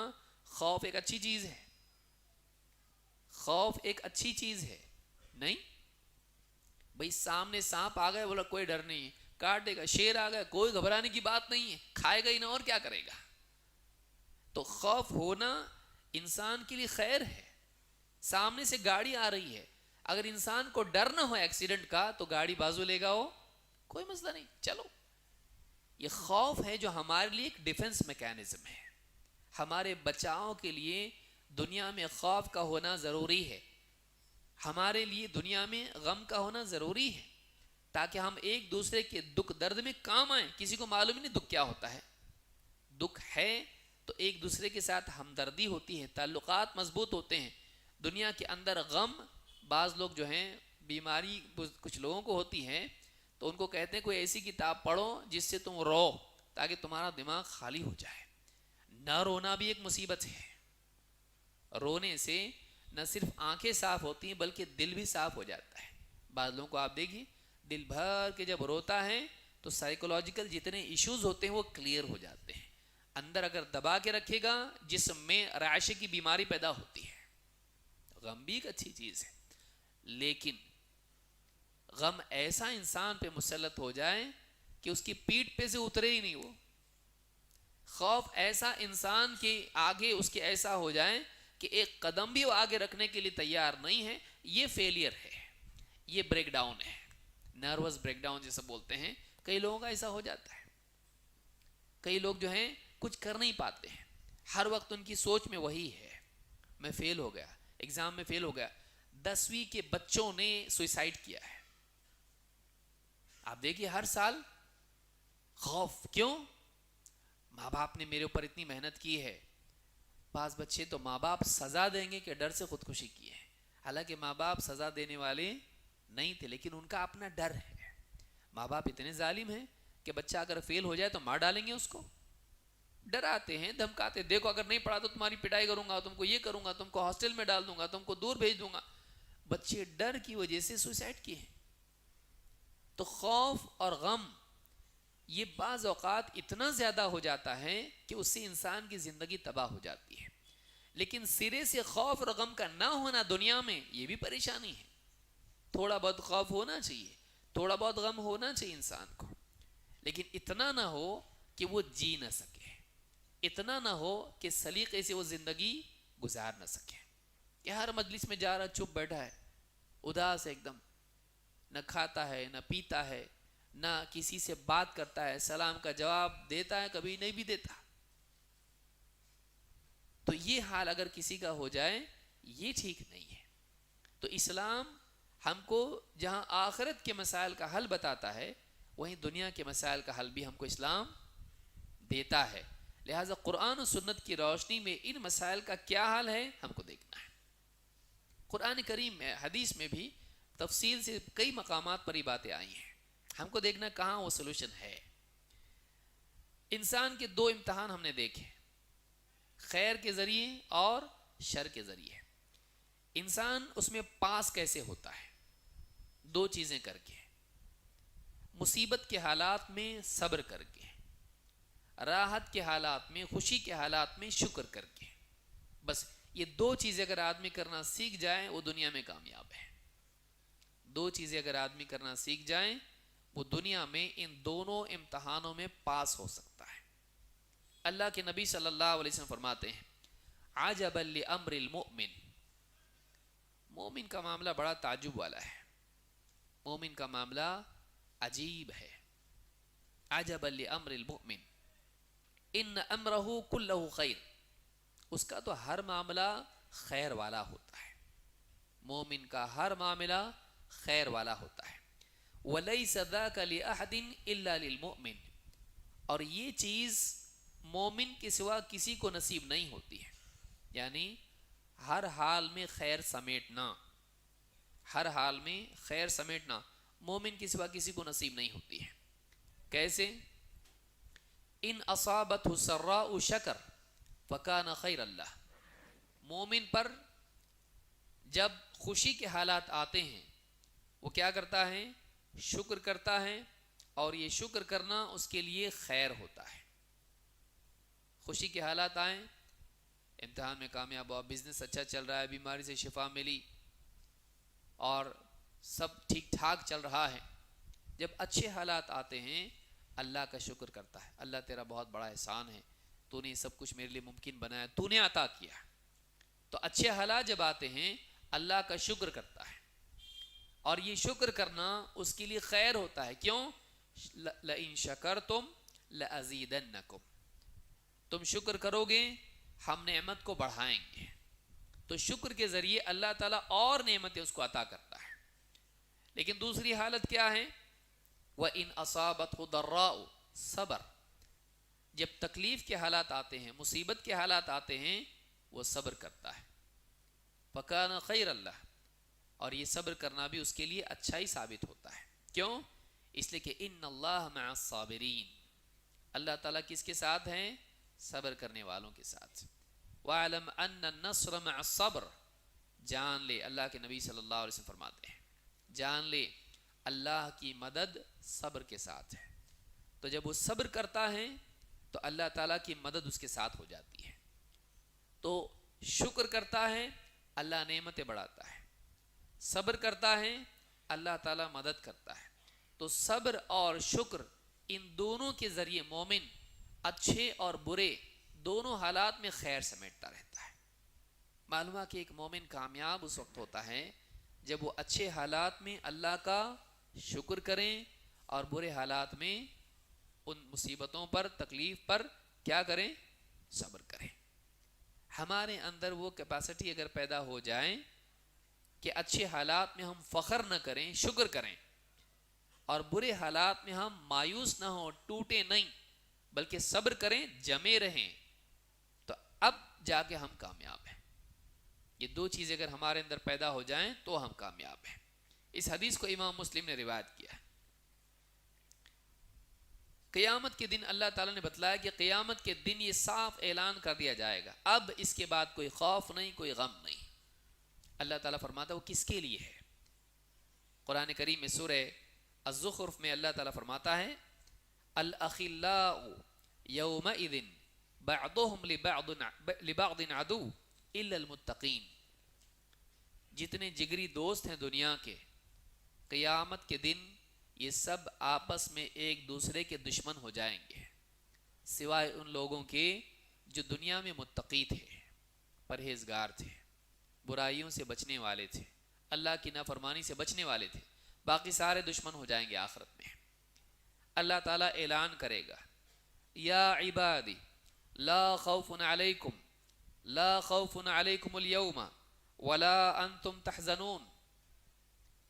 خوف ایک اچھی چیز ہے، خوف ایک اچھی چیز ہے. نہیں بھئی سامنے سانپ آ گئے بولا کوئی ڈر نہیں، کاٹ دے گا. شیر آ گیا کوئی گھبرانے کی بات نہیں ہے، کھائے گا ہی نہ اور کیا کرے گا. تو خوف ہونا انسان کے لیے خیر ہے. سامنے سے گاڑی آ رہی ہے، اگر انسان کو ڈر نہ ہو ایکسیڈنٹ کا تو گاڑی بازو لے گا، وہ کوئی مسئلہ نہیں، چلو. یہ خوف ہے جو ہمارے لیے ایک ڈیفنس میکینزم ہے. ہمارے بچاؤ کے لیے دنیا میں خوف کا ہونا ضروری ہے. ہمارے لیے دنیا میں غم کا ہونا ضروری ہے تاکہ ہم ایک دوسرے کے دکھ درد میں کام آئیں. کسی کو معلوم ہی نہیں دکھ کیا ہوتا ہے. دکھ ہے تو ایک دوسرے کے ساتھ ہمدردی ہوتی ہے، تعلقات مضبوط ہوتے ہیں. دنیا کے اندر غم، بعض لوگ جو ہیں بیماری کچھ لوگوں کو ہوتی ہے تو ان کو کہتے ہیں کوئی ایسی کتاب پڑھو جس سے تم رو تاکہ تمہارا دماغ خالی ہو جائے. نہ رونا بھی ایک مصیبت ہے. رونے سے نہ صرف آنکھیں صاف ہوتی ہیں بلکہ دل بھی صاف ہو جاتا ہے. بعض لوگوں کو آپ دیکھیے دل بھر کے جب روتا ہے تو سائیکولوجیکل جتنے ایشوز ہوتے ہیں وہ کلیئر ہو جاتے ہیں. اندر اگر دبا کے رکھے گا جسم میں رعشے کی بیماری پیدا ہوتی ہے. غم بھی ایک اچھی چیز ہے، لیکن غم ایسا انسان پہ مسلط ہو جائے کہ اس کی پیٹھ پہ سے اترے ہی نہیں. وہ خوف ایسا انسان کے آگے اس کے ایسا ہو جائے کہ ایک قدم بھی وہ آگے رکھنے کے لیے تیار نہیں ہے. یہ فیلئر ہے، یہ بریک ڈاؤن ہے، نروس بریک ڈاؤن جیسے بولتے ہیں. کئی لوگوں کا ایسا ہو جاتا ہے. کئی لوگ جو ہیں کچھ کر نہیں پاتے ہیں، ہر وقت ان کی سوچ میں وہی ہے میں فیل ہو گیا، ایگزام میں فیل ہو گیا. 10ویں کے بچوں نے سوئسائڈ کیا ہے. آپ دیکھیے ہر سال خوف. کیوں؟ ماں باپ نے میرے اوپر اتنی محنت کی ہے. بعض بچے تو ماں باپ سزا دیں گے کہ ڈر سے خودکشی کی ہے، حالانکہ ماں باپ سزا دینے والے نہیں تھے، لیکن ان کا اپنا ڈر ہے. ماں باپ اتنے ظالم ہیں کہ بچہ اگر فیل ہو جائے تو مار ڈالیں گے اس کو. ڈراتے ہیں، دھمکاتے، دیکھو اگر نہیں پڑھا تو تمہاری پٹائی کروں گا، تم کو یہ کروں گا، تم کو ہاسٹل میں ڈال دوں گا، تم کو دور بھیج دوں گا. بچے ڈر کی وجہ سے سوسائڈ کیے ہیں. تو خوف اور غم یہ بعض اوقات اتنا زیادہ ہو جاتا ہے کہ اس سے انسان کی زندگی تباہ ہو جاتی ہے. لیکن سرے سے خوف اور غم کا نہ ہونا دنیا میں یہ بھی پریشانی ہے. تھوڑا بہت خوف ہونا چاہیے، تھوڑا بہت غم ہونا چاہیے انسان کو، لیکن اتنا نہ ہو کہ وہ جی نہ سکے، اتنا نہ ہو کہ سلیقے سے وہ زندگی گزار نہ سکے. کہ ہر مجلس میں جا رہا چپ بیٹھا ہے، اداس ایک دم، نہ کھاتا ہے نہ پیتا ہے نہ کسی سے بات کرتا ہے، سلام کا جواب دیتا ہے کبھی نہیں بھی دیتا. تو یہ حال اگر کسی کا ہو جائے یہ ٹھیک نہیں ہے. تو اسلام ہم کو جہاں آخرت کے مسائل کا حل بتاتا ہے وہیں دنیا کے مسائل کا حل بھی ہم کو اسلام دیتا ہے. لہٰذا قرآن و سنت کی روشنی میں ان مسائل کا کیا حل ہے ہم کو دیکھنا ہے. قرآن کریم میں، حدیث میں بھی تفصیل سے کئی مقامات پر یہ باتیں آئی ہیں. ہم کو دیکھنا کہاں وہ سلوشن ہے. انسان کے 2 امتحان ہم نے دیکھے، خیر کے ذریعے اور شر کے ذریعے. انسان اس میں پاس کیسے ہوتا ہے؟ 2 چیزیں کر کے، مصیبت کے حالات میں صبر کر کے، راحت کے حالات میں، خوشی کے حالات میں شکر کر کے. بس یہ 2 چیزیں اگر آدمی کرنا سیکھ جائے وہ دنیا میں کامیاب ہے. 2 چیزیں اگر آدمی کرنا سیکھ جائیں وہ دنیا میں ان دونوں امتحانوں میں پاس ہو سکتا ہے. اللہ کے نبی صلی اللہ علیہ وسلم فرماتے ہیں عجبا لامر المؤمن، مومن کا معاملہ بڑا تعجب والا ہے، مومن کا معاملہ عجیب ہے. عجبا لامر المؤمن ان امرہ کلہ خیر، اس کا تو ہر معاملہ خیر والا ہوتا ہے، مومن کا ہر معاملہ خیر والا ہوتا ہے۔ ولیس ذاک لأحد الا للمؤمن، اور یہ چیز مومن کے سوا کسی کو نصیب نہیں ہوتی ہے، یعنی ہر حال میں خیر سمیٹنا، ہر حال میں خیر سمیٹنا مومن کے سوا کسی کو نصیب نہیں ہوتی ہے۔ کیسے؟ ان اصابتہ السراء شکر فکان خیر اللہ، مومن پر جب خوشی کے حالات آتے ہیں وہ کیا کرتا ہے؟ شکر کرتا ہے، اور یہ شکر کرنا اس کے لیے خیر ہوتا ہے۔ خوشی کے حالات آئیں، امتحان میں کامیاب ہوا، بزنس اچھا چل رہا ہے، بیماری سے شفا ملی اور سب ٹھیک ٹھاک چل رہا ہے، جب اچھے حالات آتے ہیں اللہ کا شکر کرتا ہے، اللہ تیرا بہت بڑا احسان ہے، تو نے سب کچھ میرے لیے ممکن بنایا، تو نے عطا کیا۔ تو اچھے حالات جب آتے ہیں اللہ کا شکر کرتا ہے، اور یہ شکر کرنا اس کے لیے خیر ہوتا ہے۔ کیوں؟ لئن شکرتم لازیدنکم، تم شکر کرو گے ہم نعمت کو بڑھائیں گے۔ تو شکر کے ذریعے اللہ تعالیٰ اور نعمتیں اس کو عطا کرتا ہے۔ لیکن دوسری حالت کیا ہے؟ وَإِنْ أَصَابَتْهُ ضَرَّاءُ، صبر، جب تکلیف کے حالات آتے ہیں، مصیبت کے حالات آتے ہیں، وہ صبر کرتا ہے، فَكَانَ خَيْرَ اللَّهِ، اور یہ صبر کرنا بھی اس کے لیے اچھا ہی ثابت ہوتا ہے۔ کیوں؟ اس لیے کہ ان اللہ مع الصابرین، اللہ تعالیٰ کس کے ساتھ ہیں؟ صبر کرنے والوں کے ساتھ۔ وَاعْلَمْ أَنَّ النَّصْرَ مع الصبر، جان لے، اللہ کے نبی صلی اللہ علیہ وسلم فرماتے ہیں، جان لے اللہ کی مدد صبر کے ساتھ ہے۔ تو جب وہ صبر کرتا ہے تو اللہ تعالیٰ کی مدد اس کے ساتھ ہو جاتی ہے۔ تو شکر کرتا ہے اللہ نعمتیں بڑھاتا ہے، صبر کرتا ہے اللہ تعالیٰ مدد کرتا ہے۔ تو صبر اور شکر ان دونوں کے ذریعے مومن اچھے اور برے دونوں حالات میں خیر سمیٹتا رہتا ہے۔ معلوم ہے کہ ایک مومن کامیاب اس وقت ہوتا ہے جب وہ اچھے حالات میں اللہ کا شکر کریں اور برے حالات میں ان مصیبتوں پر، تکلیف پر کیا کریں؟ صبر کریں۔ ہمارے اندر وہ کیپیسٹی اگر پیدا ہو جائے کہ اچھے حالات میں ہم فخر نہ کریں، شکر کریں، اور برے حالات میں ہم مایوس نہ ہوں، ٹوٹے نہیں، بلکہ صبر کریں، جمے رہیں، تو اب جا کے ہم کامیاب ہیں۔ یہ دو چیزیں اگر ہمارے اندر پیدا ہو جائیں تو ہم کامیاب ہیں۔ اس حدیث کو امام مسلم نے روایت کیا ہے۔ قیامت کے دن اللہ تعالیٰ نے بتلایا کہ قیامت کے دن یہ صاف اعلان کر دیا جائے گا، اب اس کے بعد کوئی خوف نہیں، کوئی غم نہیں۔ اللہ تعالیٰ فرماتا ہے وہ کس کے لیے ہے؟ قرآن کریم میں سورہ الزخرف میں اللہ تعالیٰ فرماتا ہے الاخلاء یومئذ بعضهم لبعض عدو الا المتقین، جتنے جگری دوست ہیں دنیا کے، قیامت کے دن یہ سب آپس میں ایک دوسرے کے دشمن ہو جائیں گے، سوائے ان لوگوں کے جو دنیا میں متقی تھے، پرہیزگار تھے، برائیوں سے بچنے والے تھے، اللہ کی نافرمانی سے بچنے والے تھے، باقی سارے دشمن ہو جائیں گے آخرت میں۔ اللہ تعالیٰ اعلان کرے گا یا عبادی لا خوف علیکم، لا خوف علیکم اليوم ولا انتم تحزنون،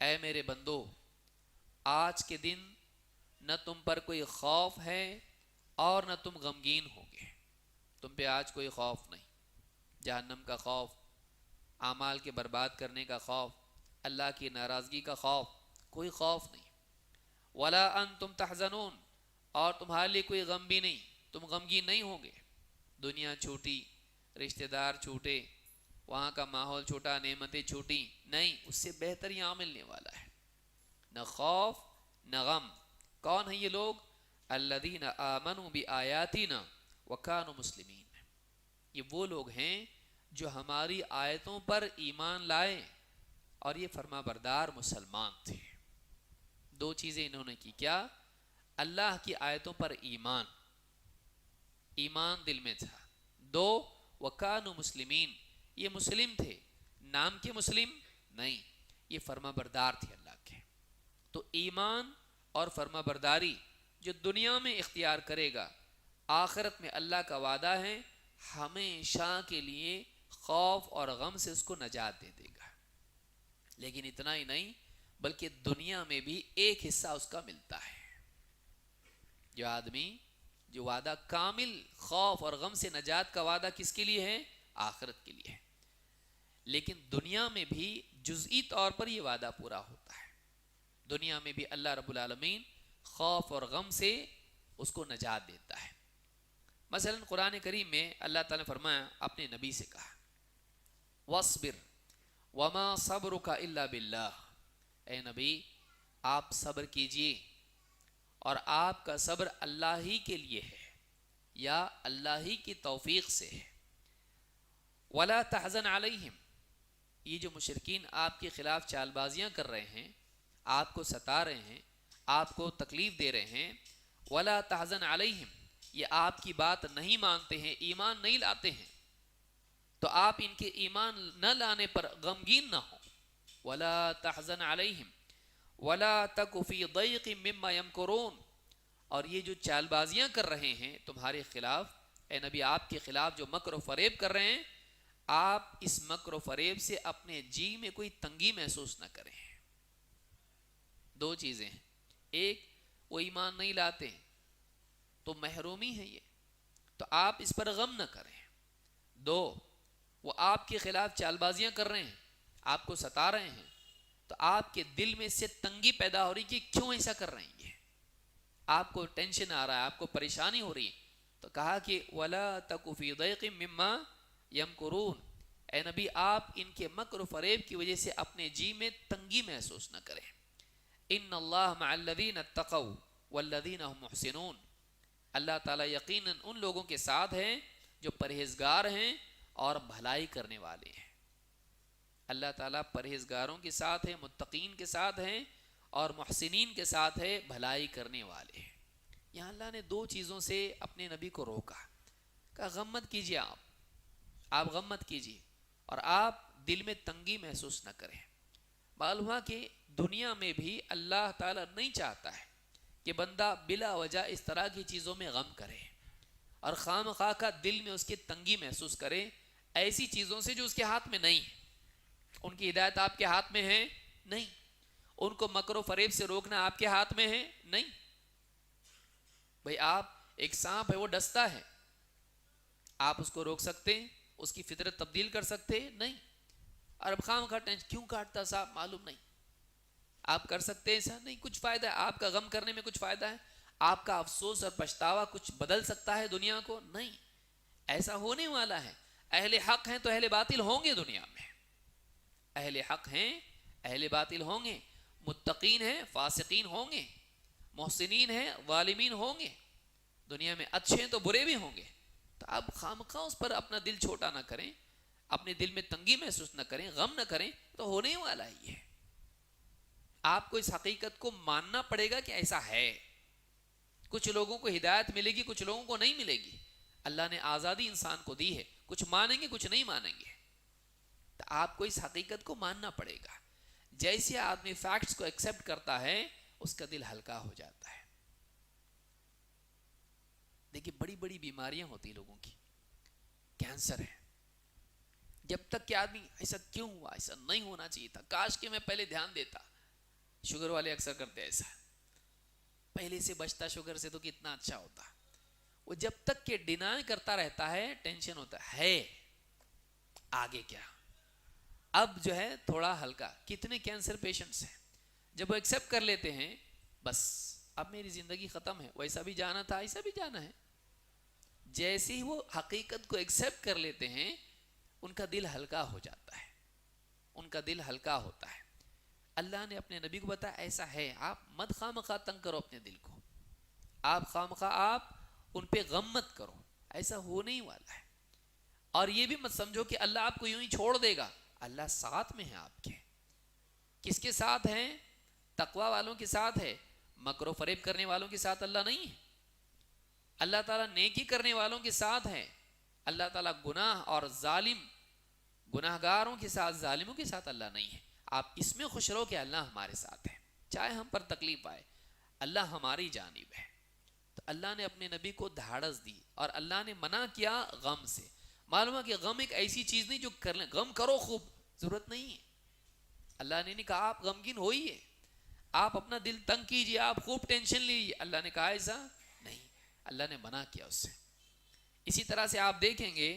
اے میرے بندو آج کے دن نہ تم پر کوئی خوف ہے اور نہ تم غمگین ہوگے، تم پہ آج کوئی خوف نہیں، جہنم کا خوف، اعمال کے برباد کرنے کا خوف، اللہ کی ناراضگی کا خوف، کوئی خوف نہیں۔ ولا انتم تحزنون، اور تمہارے لیے کوئی غم بھی نہیں، تم غمگین نہیں ہوگے۔ دنیا چھوٹی، رشتہ دار چھوٹے، وہاں کا ماحول چھوٹا، نعمتیں چھوٹی، نہیں، اس سے بہتر یہاں ملنے والا ہے، نہ خوف نہ غم۔ کون ہیں یہ لوگ؟ الذین آمنوا بآیاتنا وکانوا مسلمین، یہ وہ لوگ ہیں جو ہماری آیتوں پر ایمان لائے اور یہ فرما بردار مسلمان تھے۔ دو چیزیں انہوں نے کی، کیا؟ اللہ کی آیتوں پر ایمان، ایمان دل میں تھا۔ دو، وکانوا مسلمین، یہ مسلم تھے، نام کے مسلم نہیں، یہ فرما بردار تھے اللہ کے۔ تو ایمان اور فرما برداری جو دنیا میں اختیار کرے گا آخرت میں اللہ کا وعدہ ہے ہمیشہ کے لیے خوف اور غم سے اس کو نجات دے دے گا۔ لیکن اتنا ہی نہیں بلکہ دنیا میں بھی ایک حصہ اس کا ملتا ہے۔ جو آدمی جو وعدہ کامل خوف اور غم سے نجات کا وعدہ کس کے لیے ہے؟ آخرت کے لیے ہے، لیکن دنیا میں بھی جزئی طور پر یہ وعدہ پورا ہوتا ہے۔ دنیا میں بھی اللہ رب العالمین خوف اور غم سے اس کو نجات دیتا ہے۔ مثلا قرآن کریم میں اللہ تعالیٰ نے فرمایا، اپنے نبی سے کہا وَاصْبِرْ وَمَا صَبْرُكَ إِلَّا بِاللَّهِ، اے نبی آپ صبر کیجئے اور آپ کا صبر اللہ ہی کے لیے ہے یا اللہ ہی کی توفیق سے ہے۔ وَلَا تَحْزَنْ عَلَيْهِمْ، یہ جو مشرکین آپ کے خلاف چال بازیاں کر رہے ہیں، آپ کو ستا رہے ہیں، آپ کو تکلیف دے رہے ہیں، وَلَا تَحْزَنْ عَلَيْهِمْ، یہ آپ کی بات نہیں مانتے ہیں، ایمان نہیں لاتے ہیں، تو آپ ان کے ایمان نہ لانے پر غمگین نہ ہوں۔ وَلَا تَحْزَنْ عَلَيْهِمْ وَلَا تَكُ فِي ضَيْقٍ مِّمَّا يَمْكُرُونَ، اور یہ جو چال بازیاں کر رہے ہیں تمہارے خلاف، اے نبی آپ کے خلاف جو مکر و فریب کر رہے ہیں، آپ اس مکر و فریب سے اپنے جی میں کوئی تنگی محسوس نہ کریں۔ دو چیزیں ہیں، ایک وہ ایمان نہیں لاتے تو محرومی ہے یہ، تو آپ اس پر غم نہ کریں۔ دو وہ آپ کے خلاف چال بازیاں کر رہے ہیں، آپ کو ستا رہے ہیں، تو آپ کے دل میں اس سے تنگی پیدا ہو رہی کہ کیوں ایسا کر رہے ہیں، یہ آپ کو ٹینشن آ رہا ہے، آپ کو پریشانی ہو رہی ہے، تو کہا کہ وَلَا تَكُ فِي ضَيْقٍ مِّمَّا يَمْكُرُونَ، اے نبی آپ ان کے مکر و فریب کی وجہ سے اپنے جی میں تنگی محسوس نہ کریں۔ ان اللہ مع الذین اتقوا والذین هم محسنون، اللہ تعالیٰ یقیناً ان لوگوں کے ساتھ ہیں جو پرہیزگار ہیں اور بھلائی کرنے والے ہیں۔ اللہ تعالیٰ پرہیزگاروں کے ساتھ ہے، متقین کے ساتھ ہیں، اور محسنین کے ساتھ ہے، بھلائی کرنے والے ہیں۔ یہاں اللہ نے دو چیزوں سے اپنے نبی کو روکا، کہا غم مت کیجیے، آپ غم مت کیجیے اور آپ دل میں تنگی محسوس نہ کریں۔ معلوم ہوا کہ دنیا میں بھی اللہ تعالیٰ نہیں چاہتا ہے کہ بندہ بلا وجہ اس طرح کی چیزوں میں غم کرے اور خواہ مخواہ کا دل میں اس کی تنگی محسوس کرے ایسی چیزوں سے جو اس کے ہاتھ میں نہیں ہے۔ ان کی ہدایت آپ کے ہاتھ میں ہے نہیں، ان کو مکر و فریب سے روکنا آپ کے ہاتھ میں ہے نہیں۔ بھئی آپ ایک سانپ ہے وہ ڈستا ہے، آپ اس کو روک سکتے ہیں، اس کی فطرت تبدیل کر سکتے ہیں نہیں۔ اور اب خواہ مخواہ ٹینشن کیوں کاٹتا صاحب معلوم نہیں، آپ کر سکتے ہیں ایسا نہیں، کچھ فائدہ ہے آپ کا غم کرنے میں؟ کچھ فائدہ ہے؟ آپ کا افسوس اور پچھتاوا کچھ بدل سکتا ہے دنیا کو؟ نہیں، ایسا ہونے والا ہے۔ اہل حق ہیں تو اہل باطل ہوں گے دنیا میں، اہل حق ہیں اہل باطل ہوں گے، متقین ہیں فاسقین ہوں گے، محسنین ہیں ظالمین ہوں گے، دنیا میں اچھے ہیں تو برے بھی ہوں گے۔ تو آپ خامخواہ اس پر اپنا دل چھوٹا نہ کریں، اپنے دل میں تنگی محسوس نہ کریں، غم نہ کریں، تو ہونے والا ہی ہے۔ آپ کو اس حقیقت کو ماننا پڑے گا کہ ایسا ہے۔ کچھ لوگوں کو ہدایت ملے گی، کچھ لوگوں کو نہیں ملے گی۔ اللہ نے آزادی انسان کو دی ہے، کچھ مانیں گے کچھ نہیں مانیں گے، تو آپ کو اس حقیقت کو ماننا پڑے گا۔ جیسے آدمی فیکٹس کو ایکسیپٹ کرتا ہے اس کا دل ہلکا ہو جاتا ہے۔ دیکھیے بڑی بڑی بیماریاں ہوتی لوگوں کی، کینسر ہے، جب تک کہ آدمی ایسا کیوں ہوا، ایسا نہیں ہونا چاہیے تھا، کاش کہ میں پہلے دھیان دیتا۔ شوگر والے اکثر کرتے ایسا، پہلے سے بچتا شوگر سے تو کتنا اچھا ہوتا۔ وہ جب تک کہ ڈینائی کرتا رہتا ہے ٹینشن ہوتا ہے آگے کیا، اب جو ہے تھوڑا ہلکا۔ کتنے کینسر پیشنٹس ہیں جب وہ ایکسیپٹ کر لیتے ہیں بس اب میری زندگی ختم ہے، ویسا بھی جانا تھا ایسا بھی جانا ہے، جیسے ہی وہ حقیقت کو ایکسیپٹ کر لیتے ہیں ان کا دل ہلکا ہو جاتا ہے، ان کا دل ہلکا ہوتا ہے۔ اللہ نے اپنے نبی کو بتایا ایسا ہے، آپ مت خواہ مخواہ تنگ کرو اپنے دل کو، آپ خواہ مخواہ آپ ان پہ غم مت کرو، ایسا ہونے ہی والا ہے۔ اور یہ بھی مت سمجھو کہ اللہ آپ کو یوں ہی چھوڑ دے گا، اللہ ساتھ میں ہے آپ کے۔ کس کے ساتھ ہیں؟ تقوی والوں کے ساتھ ہے، مکر و فریب کرنے والوں کے ساتھ اللہ نہیں ہے۔ اللہ تعالیٰ نیکی کرنے والوں کے ساتھ ہے، اللہ تعالیٰ گناہ اور ظالم گناہ گاروں کے ساتھ، ظالموں کے ساتھ اللہ نہیں ہے۔ آپ اس میں خوش رہو کہ اللہ ہمارے ساتھ ہے، چاہے ہم پر تکلیف آئے اللہ ہماری جانب ہے۔ اللہ نے اپنے نبی کو دھاڑس دی اور اللہ نے منع کیا غم سے. معلوم ہے کہ غم ایک ایسی چیز نہیں جو کر لیں. غم کرو خوب، ضرورت نہیں ہے. اللہ نے نہیں کہا آپ غمگین ہوئیے، آپ اپنا دل تنگ کیجیے، آپ خوب ٹینشن لیجیے. اللہ نے کہا ایسا نہیں، اللہ نے منع کیا اس سے. اسی طرح سے آپ دیکھیں گے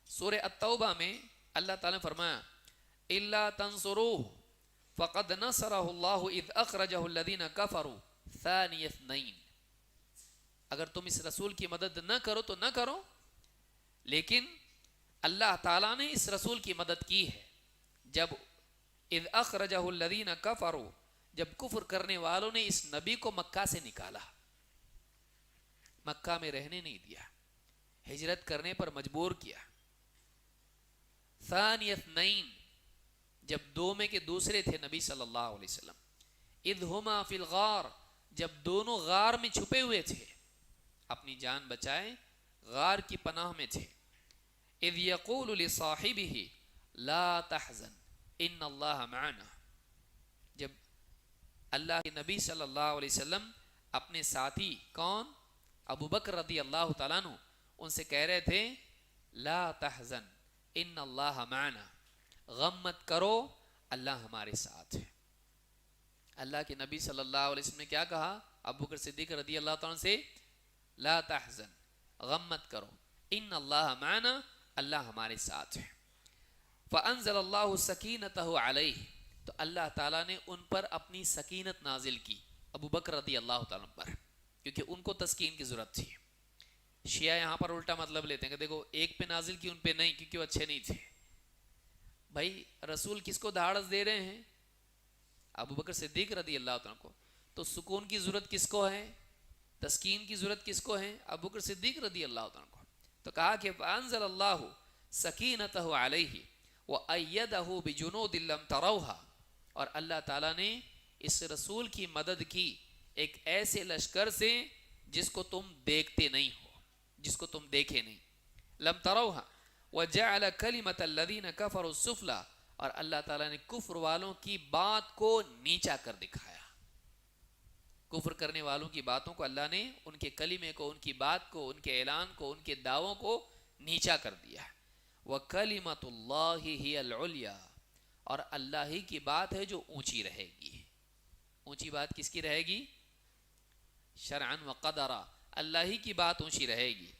سورہ التوبہ میں اللہ تعالیٰ نے فرمایا الا تنصروه فقد نصرہ اللہ اذ اخرجہ الذین کفروا ثانی اثنین. اگر تم اس رسول کی مدد نہ کرو تو نہ کرو، لیکن اللہ تعالیٰ نے اس رسول کی مدد کی ہے جب اذ اخرجہ الذین کفروا، جب کفر کرنے والوں نے اس نبی کو مکہ سے نکالا، مکہ میں رہنے نہیں دیا، ہجرت کرنے پر مجبور کیا. ثانی اثنین، جب دو میں کے دوسرے تھے نبی صلی اللہ علیہ وسلم. اذ ہما فی الغار، جب دونوں غار میں چھپے ہوئے تھے، اپنی جان بچائے غار کی پناہ میں تھے. اذ یقول لصاحبہ لا تحزن ان اللہ معنا، جب اللہ کے نبی صلی اللہ علیہ وسلم اپنے ساتھی کون ابو بکر رضی اللہ تعالیٰ عنہ ان سے کہہ رہے تھے لا تحزن ان اللہ معنا، غم مت کرو اللہ ہمارے ساتھ ہے. اللہ کے نبی صلی اللہ علیہ وسلم نے کیا کہا ابو بکر صدیق رضی اللہ تعالیٰ سے؟ لا تحزن، غم مت کرو، ان اللہ معنا، اللہ ہمارے ساتھ ہے. فانزل اللہ سکینتہ علیہ، تو اللہ تعالیٰ نے ان پر اپنی سکینت نازل کی ابو بکر رضی اللہ تعالیٰ پر، کیونکہ ان کو تسکین کی ضرورت تھی. شیعہ یہاں پر الٹا مطلب لیتے ہیں کہ دیکھو ایک پہ نازل کی ان پہ نہیں کیونکہ وہ اچھے نہیں تھے. بھائی رسول کس کو دھاڑس دے رہے ہیں؟ ابو بکر صدیق رضی اللہ تعالیٰ کو. تو سکون کی ضرورت کس کو ہے؟ تسکین کی ضرورت کس کو ہے؟ ابو بکر صدیق رضی اللہ تعالیٰ کو. تو کہا کہ فانزل اللہ سکینتہ علیہ وایدہ بجنود لم تروہا، اور اللہ تعالیٰ نے اس رسول کی مدد کی ایک ایسے لشکر سے جس کو تم دیکھتے نہیں ہو، جس کو تم دیکھے نہیں. لم تروہا وجعل کلمۃ الذین کفروا السفلی، اور اللہ تعالیٰ نے کفر والوں کی بات کو نیچا کر دکھایا. کفر کرنے والوں کی باتوں کو اللہ نے ان کے کلمے کو، ان کی بات کو، ان کے اعلان کو، ان کے دعووں کو نیچا کر دیا. وَكَلِمَةُ اللَّهِ هِيَ الْعُلْيَا، اور اللہ ہی کی بات ہے جو اونچی رہے گی. اونچی بات کس کی رہے گی؟ شرعاً وقدرا، اللہ ہی کی بات اونچی رہے گی.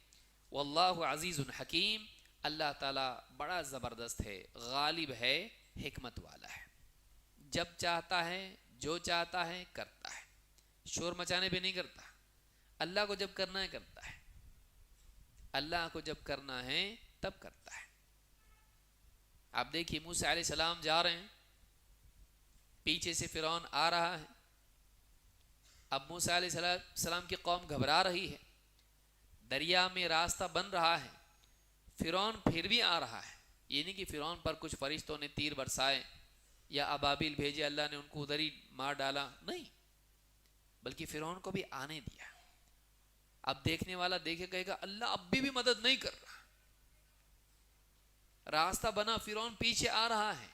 واللہ عزیز حکیم، اللہ تعالیٰ بڑا زبردست ہے، غالب ہے، حکمت والا ہے. جب چاہتا ہے جو چاہتا ہے کرتا ہے، شور مچانے پہ نہیں کرتا. اللہ کو جب کرنا ہے کرتا ہے، اللہ کو جب کرنا ہے تب کرتا ہے. آپ دیکھیے موسیٰ علیہ السلام جا رہے ہیں، پیچھے سے فرعون آ رہا ہے. اب موسیٰ علیہ السلام کی قوم گھبرا رہی ہے، دریا میں راستہ بن رہا ہے، فرعون پھر بھی آ رہا ہے. یہ نہیں کہ فرعون پر کچھ فرشتوں نے تیر برسائے یا ابابیل بھیجے، اللہ نے ان کو ادھر ہی مار ڈالا، نہیں، بلکہ فرعون کو بھی آنے دیا. اب دیکھنے والا دیکھے کہے گا اللہ اب بھی مدد نہیں کر رہا. راستہ بنا، فرعون پیچھے آ رہا ہے،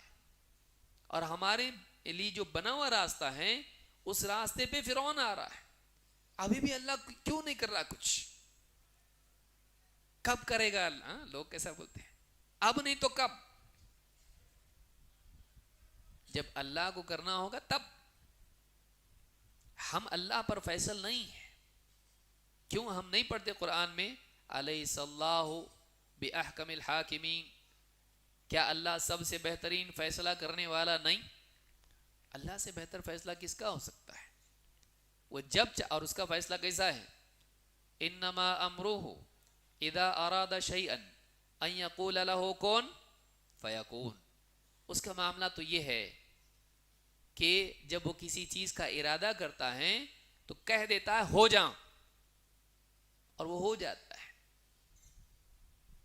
اور ہمارے لیے جو بنا ہوا راستہ ہے اس راستے پہ فرعون آ رہا ہے. ابھی بھی اللہ کیوں نہیں کر رہا کچھ؟ کب کرے گا اللہ؟ لوگ کیسا بولتے ہیں اب نہیں تو کب؟ جب اللہ کو کرنا ہوگا تب. ہم اللہ پر فیصل نہیں ہیں. کیوں ہم نہیں پڑھتے قرآن میں الیس اللہ باحکم الحاکمین؟ کیا اللہ سب سے بہترین فیصلہ کرنے والا نہیں؟ اللہ سے بہتر فیصلہ کس کا ہو سکتا ہے؟ وہ جب اور اس کا فیصلہ کیسا ہے؟ انما امرہ اذا اراد شیئا ان یقول له کن فیکون. اس کا معاملہ تو یہ ہے کہ جب وہ کسی چیز کا ارادہ کرتا ہے تو کہہ دیتا ہے ہو جاؤ، اور وہ ہو جاتا ہے.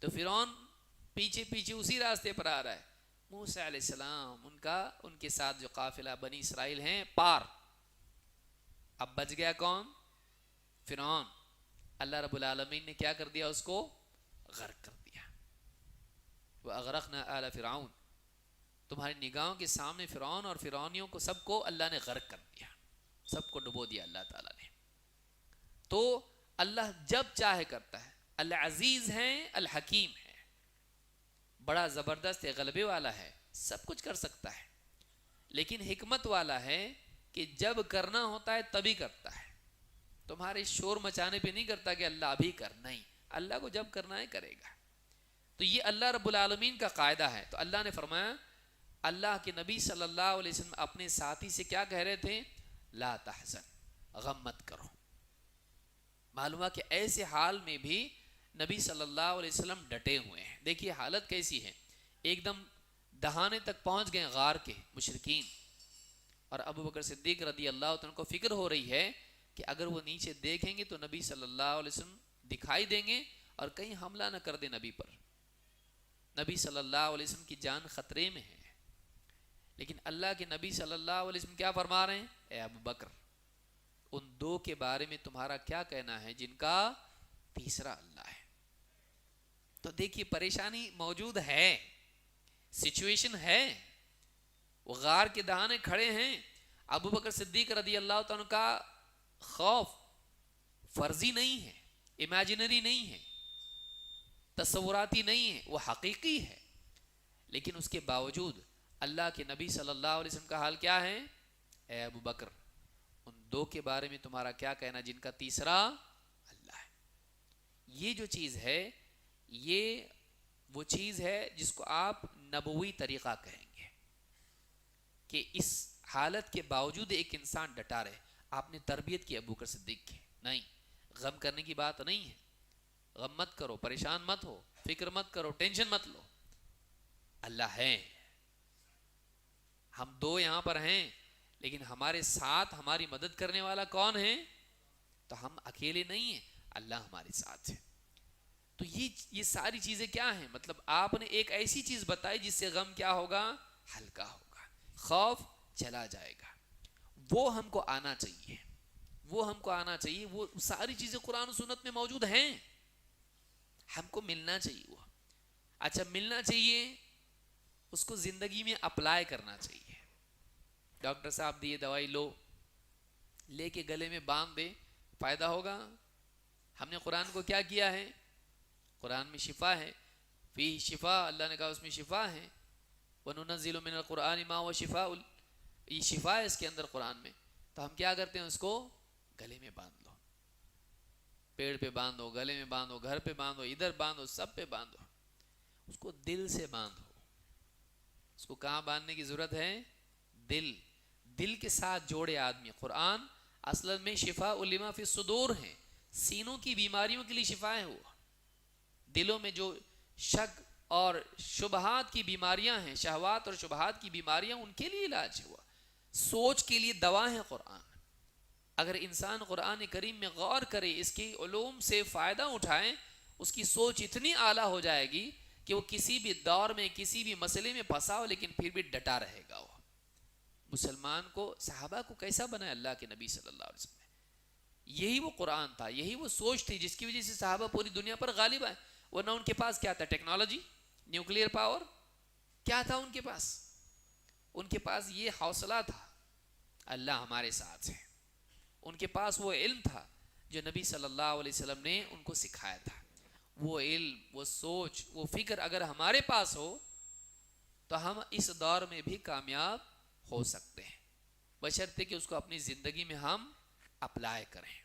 تو فرعون پیچھے پیچھے اسی راستے پر آ رہا ہے. موسیٰ علیہ السلام ان کے ساتھ جو قافلہ بنی اسرائیل ہیں پار. اب بچ گیا کون؟ فرعون. اللہ رب العالمین نے کیا کر دیا؟ اس کو غرق کر دیا. وَأَغْرَقْنَا آلَ فِرْعَوْنَ، تمہاری نگاہوں کے سامنے فرعون اور فرعونیوں کو سب کو اللہ نے غرق کر دیا، سب کو ڈبو دیا اللہ تعالیٰ نے. تو اللہ جب چاہے کرتا ہے. العزیز ہیں, الحکیم ہے, بڑا زبردست ہے, غلبے والا ہے, سب کچھ کر سکتا ہے, لیکن حکمت والا ہے کہ جب کرنا ہوتا ہے تبھی کرتا ہے. تمہارے شور مچانے پہ نہیں کرتا کہ اللہ ابھی کر, نہیں, اللہ کو جب کرنا ہے کرے گا. تو یہ اللہ رب العالمین کا قاعدہ ہے. تو اللہ نے فرمایا, اللہ کے نبی صلی اللہ علیہ وسلم اپنے ساتھی سے کیا کہہ رہے تھے؟ لا تحزن, غم مت کرو. معلوم ہے کہ ایسے حال میں بھی نبی صلی اللہ علیہ وسلم ڈٹے ہوئے ہیں. دیکھیے حالت کیسی ہے, ایک دم دہانے تک پہنچ گئے غار کے مشرکین, اور ابو بکر صدیق رضی اللہ عنہ کو فکر ہو رہی ہے کہ اگر وہ نیچے دیکھیں گے تو نبی صلی اللہ علیہ وسلم دکھائی دیں گے اور کہیں حملہ نہ کر دے نبی پر. نبی صلی اللہ علیہ وسلم کی جان خطرے میں ہے. لیکن اللہ کے نبی صلی اللہ علیہ وسلم کیا فرما رہے ہیں؟ اے ابو بکر, ان دو کے بارے میں تمہارا کیا کہنا ہے جن کا تیسرا اللہ ہے. تو دیکھیے پریشانی موجود ہے, سچویشن ہے, وہ غار کے دہانے کھڑے ہیں. ابو بکر صدیق رضی اللہ عنہ کا خوف فرضی نہیں ہے, امیجنری نہیں ہے, تصوراتی نہیں ہے, وہ حقیقی ہے. لیکن اس کے باوجود اللہ کے نبی صلی اللہ علیہ وسلم کا حال کیا ہے؟ اے ابو بکر, ان دو کے بارے میں تمہارا کیا کہنا جن کا تیسرا اللہ ہے. یہ جو چیز ہے یہ وہ چیز ہے جس کو آپ نبوی طریقہ کہیں گے کہ اس حالت کے باوجود ایک انسان ڈٹا رہے. آپ نے تربیت کی ابو بکر صدیق کی, نہیں, غم کرنے کی بات نہیں ہے. غم مت کرو, پریشان مت ہو, فکر مت کرو, ٹینشن مت لو, اللہ ہے. ہم دو یہاں پر ہیں لیکن ہمارے ساتھ ہماری مدد کرنے والا کون ہے؟ تو ہم اکیلے نہیں ہیں, اللہ ہمارے ساتھ ہے. تو یہ ساری چیزیں کیا ہیں؟ مطلب آپ نے ایک ایسی چیز بتائی جس سے غم کیا ہوگا؟ ہلکا ہوگا, خوف چلا جائے گا. وہ ہم کو آنا چاہیے, وہ ہم کو آنا چاہیے. وہ ساری چیزیں قرآن و سنت میں موجود ہیں, ہم کو ملنا چاہیے. وہ اچھا ملنا چاہیے, اس کو زندگی میں اپلائی کرنا چاہیے. ڈاکٹر صاحب دیے دوائی لو, لے کے گلے میں باندھ دے, فائدہ ہوگا؟ ہم نے قرآن کو کیا کیا ہے؟ قرآن میں شفا ہے, فی شفا, اللہ نے کہا اس میں شفا ہے. وَنُنَزِّلُ مِنَ الْقُرْآنِ مَا هُوَ شِفَاءٌ, یہ شفا ہے اس کے اندر قرآن میں. تو ہم کیا کرتے ہیں؟ اس کو گلے میں باندھ لو, پیڑ پہ باندھو, گلے میں باندھو, گھر پہ باندھو, ادھر باندھو, سب پہ باندھو. اس کو دل سے باندھو. اس کو کہاں باندھنے کی ضرورت ہے؟ دل. دل کے ساتھ جوڑے آدمی. قرآن اصل میں شفاء لما فی الصدور ہے, سینوں کی بیماریوں کے لیے شفا ہے. وہ دلوں میں جو شک اور شبہات کی بیماریاں ہیں, شہوات اور شبہات کی بیماریاں, ان کے لیے علاج ہوا. سوچ کے لیے دوا ہے قرآن. اگر انسان قرآن کریم میں غور کرے, اس کی علوم سے فائدہ اٹھائے, اس کی سوچ اتنی اعلیٰ ہو جائے گی کہ وہ کسی بھی دور میں کسی بھی مسئلے میں پھنسا ہو لیکن پھر بھی ڈٹا رہے گا. وہ مسلمان کو, صحابہ کو کیسا بنایا اللہ کے نبی صلی اللہ علیہ وسلم نے؟ یہی وہ قرآن تھا, یہی وہ سوچ تھی جس کی وجہ سے صحابہ پوری دنیا پر غالب آئے. ورنہ ان کے پاس کیا تھا؟ ٹیکنالوجی, نیوکلیئر پاور, کیا تھا ان کے پاس؟ ان کے پاس یہ حوصلہ تھا, اللہ ہمارے ساتھ ہے. ان کے پاس وہ علم تھا جو نبی صلی اللہ علیہ وسلم نے ان کو سکھایا تھا. وہ علم, وہ سوچ, وہ فکر اگر ہمارے پاس ہو تو ہم اس دور میں بھی کامیاب ہو سکتے ہیں, بشرطے کہ اس کو اپنی زندگی میں ہم اپلائی کریں,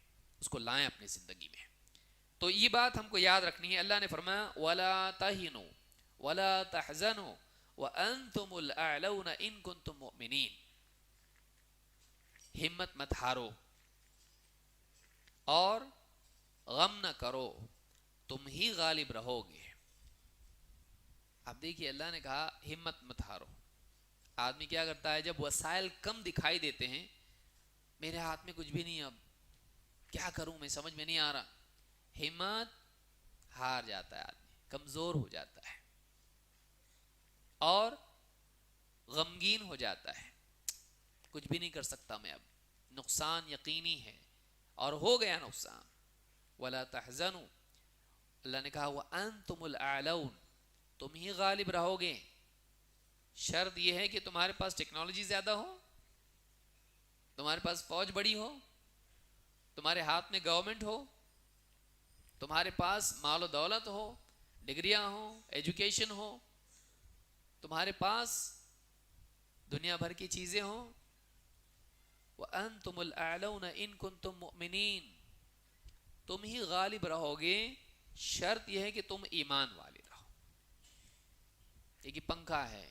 اس کو لائیں اپنی زندگی میں. تو یہ بات ہم کو یاد رکھنی ہے. اللہ نے فرمایا وَلَا تَهِنُوا وَلَا تَحْزَنُوا وَأَنْتُمُ الْأَعْلَوْنَ إِن كُنتُم مُؤْمِنِينَ. ہمت مت ہارو اور غم نہ کرو, تم ہی غالب رہو گے. اب دیکھیے اللہ نے کہا ہمت مت ہارو. آدمی کیا کرتا ہے جب وسائل کم دکھائی دیتے ہیں, میرے ہاتھ میں کچھ بھی نہیں, اب کیا کروں میں سمجھ میں نہیں آ رہا, ہمت ہار جاتا ہے آدمی, کمزور ہو جاتا ہے اور غمگین ہو جاتا ہے. کچھ بھی نہیں کر سکتا میں, اب نقصان یقینی ہے اور ہو گیا نقصان. وَلَا تَحْزَنُوا, اللہ نے کہا وَأَنْتُمُ الْأَعْلَوْنَ, تم ہی غالب رہو گے. شرط یہ ہے کہ تمہارے پاس ٹیکنالوجی زیادہ ہو, تمہارے پاس فوج بڑی ہو, تمہارے ہاتھ میں گورنمنٹ ہو, تمہارے پاس مال و دولت ہو، ڈگریاں ہوں، ایجوکیشن ہو، تمہارے پاس دنیا بھر کی چیزیں ہوں، وَأَنْتُمُ الْأَعْلَوْنَ إِن كُنْتُم مُؤْمِنِينَ، تم ہی غالب رہو گے، شرط یہ ہے کہ تم ایمان والے رہو۔ ایک پنکھا ہے،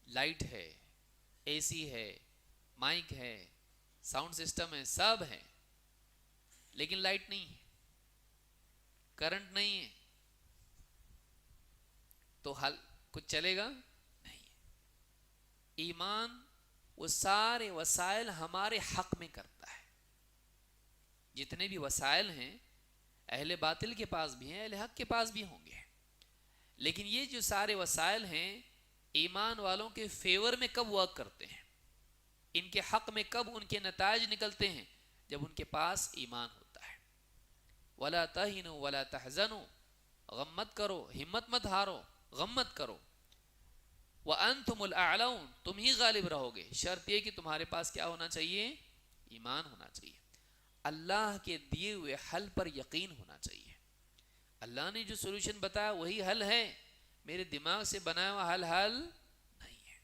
لائٹ ہے، اے سی ہے، مائک ہے، ساؤنڈ سسٹم ہے، سب ہے، لیکن لائٹ نہیں ہے، کرنٹ نہیں ہے، تو حل کچھ چلے گا نہیں ہے۔ ایمان وہ سارے وسائل ہمارے حق میں کرتا ہے۔ جتنے بھی وسائل ہیں اہل باطل کے پاس بھی ہیں، اہل حق کے پاس بھی ہوں گے، لیکن یہ جو سارے وسائل ہیں ایمان والوں کے فیور میں کب ورک کرتے ہیں، ان کے حق میں کب ان کے نتائج نکلتے ہیں، جب ان کے پاس ایمان ہوتا ہے۔ وَلَا تَهِنُوا وَلَا تَحْزَنُوا، غم مت کرو، ہمت مت ہارو، غم مت کرو۔ وَأَنْتُمُ الْأَعْلَوْنَ، تم ہی غالب رہو گے، شرط یہ کہ تمہارے پاس کیا ہونا چاہیے، ایمان ہونا چاہیے، اللہ کے دیے ہوئے حل پر یقین ہونا چاہیے۔ اللہ نے جو سولوشن بتایا وہی حل ہے، میرے دماغ سے بنایا ہوا حل نہیں ہے۔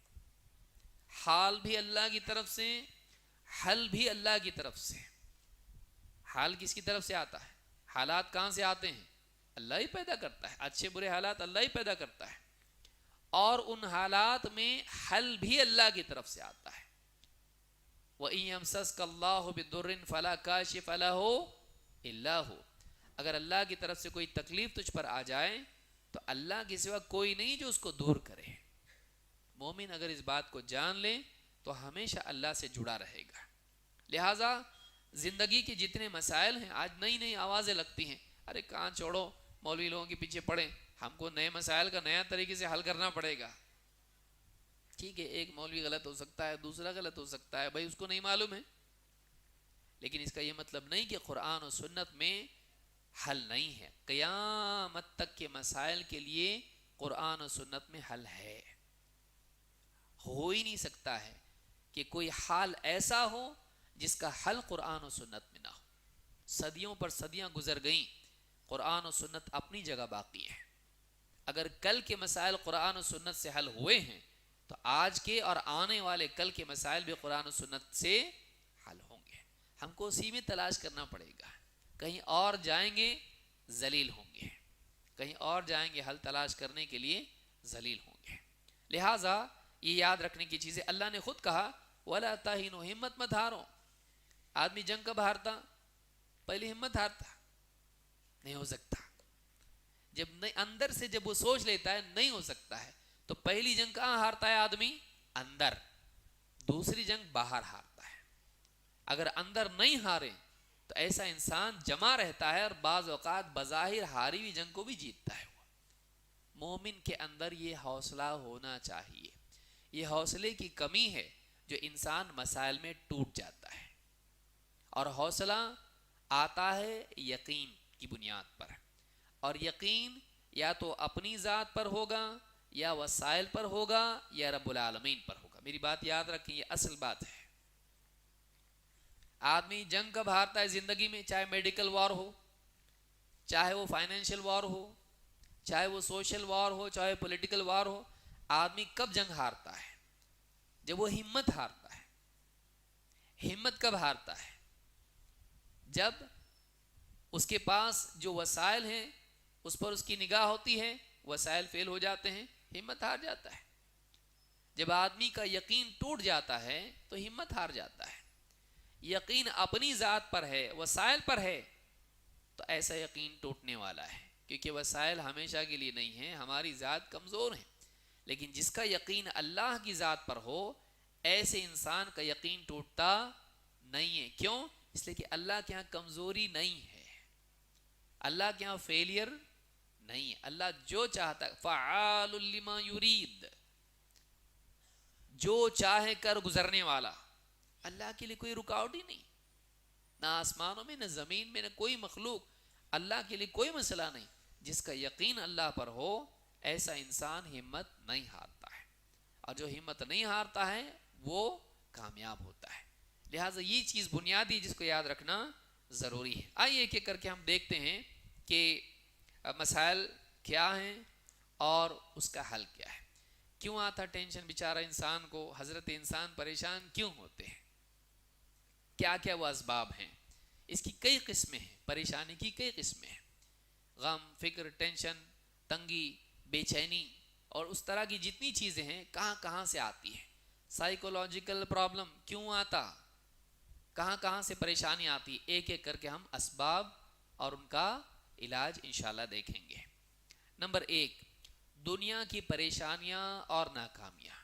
حال بھی اللہ کی طرف سے، حل بھی اللہ کی طرف سے۔ حال کس کی طرف سے آتا ہے؟ حالات کہاں سے آتے ہیں؟ اللہ ہی پیدا کرتا ہے، اچھے برے حالات اللہ ہی پیدا کرتا ہے، اور ان حالات میں حل بھی اللہ کی طرف سے آتا ہے۔ وَإِن يَمْسَسْكَ اللَّهُ بِضُرٍّ فَلَا كَاشِفَ لَهُ إِلَّا هُوَ، اگر اللہ کی طرف سے کوئی تکلیف تجھ پر آ جائے تو اللہ کے سوا کوئی نہیں جو اس کو دور کرے۔ مومن اگر اس بات کو جان لے تو ہمیشہ اللہ سے جڑا رہے گا۔ لہٰذا زندگی کے جتنے مسائل ہیں، آج نئی نئی آوازیں لگتی ہیں، ارے کہاں چھوڑو، مولوی لوگوں کے پیچھے پڑیں، ہم کو نئے مسائل کا نیا طریقے سے حل کرنا پڑے گا۔ ٹھیک ہے، ایک مولوی غلط ہو سکتا ہے، دوسرا غلط ہو سکتا ہے، بھائی اس کو نہیں معلوم ہے، لیکن اس کا یہ مطلب نہیں کہ قرآن و سنت میں حل نہیں ہے۔ قیامت تک کے مسائل کے لیے قرآن و سنت میں حل ہے۔ ہو ہی نہیں سکتا ہے کہ کوئی حال ایسا ہو جس کا حل قرآن و سنت میں نہ ہو۔ صدیوں پر صدیاں گزر گئیں، قرآن و سنت اپنی جگہ باقی ہے۔ اگر کل کے مسائل قرآن و سنت سے حل ہوئے ہیں تو آج کے اور آنے والے کل کے مسائل بھی قرآن و سنت سے حل ہوں گے۔ ہم کو اسی میں تلاش کرنا پڑے گا، کہیں اور جائیں گے ذلیل ہوں گے، کہیں اور جائیں گے حل تلاش کرنے کے لیے ذلیل ہوں گے۔ لہٰذا یہ یاد رکھنے کی چیزیں اللہ نے خود کہا، وَلَا تَهِنُوا، ہمت مت ہارو۔ آدمی جنگ کب ہارتا؟ پہلی ہمت ہارتا، نہیں ہو سکتا۔ جب اندر سے جب وہ سوچ لیتا ہے نہیں ہو سکتا ہے تو پہلی جنگ کہاں ہارتا ہے آدمی؟ اندر۔ دوسری جنگ باہر ہارتا ہے۔ اگر اندر نہیں ہارے تو ایسا انسان جمع رہتا ہے اور بعض اوقات بظاہر ہاری ہوئی جنگ کو بھی جیتتا ہے۔ مومن کے اندر یہ حوصلہ ہونا چاہیے۔ یہ حوصلے کی کمی ہے جو انسان مسائل میں ٹوٹ جاتا ہے، اور حوصلہ آتا ہے یقین کی بنیاد پر، اور یقین یا تو اپنی ذات پر ہوگا یا وسائل پر ہوگا یا رب العالمین پر ہوگا۔ میری بات یاد رکھیں، یہ اصل بات ہے۔ آدمی جنگ کب ہارتا ہے زندگی میں؟ چاہے میڈیکل وار ہو، چاہے وہ فائنینشیل وار ہو، چاہے وہ سوشل وار ہو، چاہے پولیٹیکل وار ہو، آدمی کب جنگ ہارتا ہے؟ جب وہ ہمت ہارتا ہے۔ ہمت کب ہارتا ہے؟ جب اس کے پاس جو وسائل ہیں اس پر اس کی نگاہ ہوتی ہے، وسائل فیل ہو جاتے ہیں، ہمت ہار جاتا ہے۔ جب آدمی کا یقین ٹوٹ جاتا ہے تو ہمت ہار جاتا ہے۔ یقین اپنی ذات پر ہے، وسائل پر ہے، تو ایسا یقین ٹوٹنے والا ہے، کیونکہ وسائل ہمیشہ کے لیے نہیں ہیں، ہماری ذات کمزور ہے۔ لیکن جس کا یقین اللہ کی ذات پر ہو، ایسے انسان کا یقین ٹوٹتا نہیں ہے۔ کیوں؟ اس لیے کہ اللہ کے ہاں کمزوری نہیں ہے، اللہ کے ہاں فیلئر نہیں ہے۔ اللہ جو چاہتا ہے، فعال لما یرید، جو چاہے کر گزرنے والا۔ اللہ کے لیے کوئی رکاوٹ ہی نہیں، نہ آسمانوں میں، نہ زمین میں، نہ کوئی مخلوق۔ اللہ کے لیے کوئی مسئلہ نہیں۔ جس کا یقین اللہ پر ہو ایسا انسان ہمت نہیں ہارتا ہے، اور جو ہمت نہیں ہارتا ہے وہ کامیاب ہوتا ہے۔ لہٰذا یہ چیز بنیادی جس کو یاد رکھنا، ضروری ہے. آئیے ایک ایک کر کے ہم دیکھتے ہیں کہ مسائل کیا ہیں اور اس کا حل کیا ہے. کیوں آتا ٹینشن بیچارہ انسان کو؟ حضرت انسان پریشان کیوں ہوتے ہیں؟ کیا کیا وہ اسباب ہیں؟ اس کی کئی قسمیں ہیں، پریشانی کی کئی قسمیں ہیں. غم، فکر، ٹینشن، تنگی، بے چینی اور اس طرح کی جتنی چیزیں ہیں کہاں کہاں سے آتی ہیں. سائیکولوجیکل پرابلم کیوں آتا، کہاں کہاں سے پریشانی آتی، ایک ایک کر کے ہم اسباب اور ان کا علاج انشاءاللہ دیکھیں گے. نمبر 1، دنیا کی پریشانیاں اور ناکامیاں.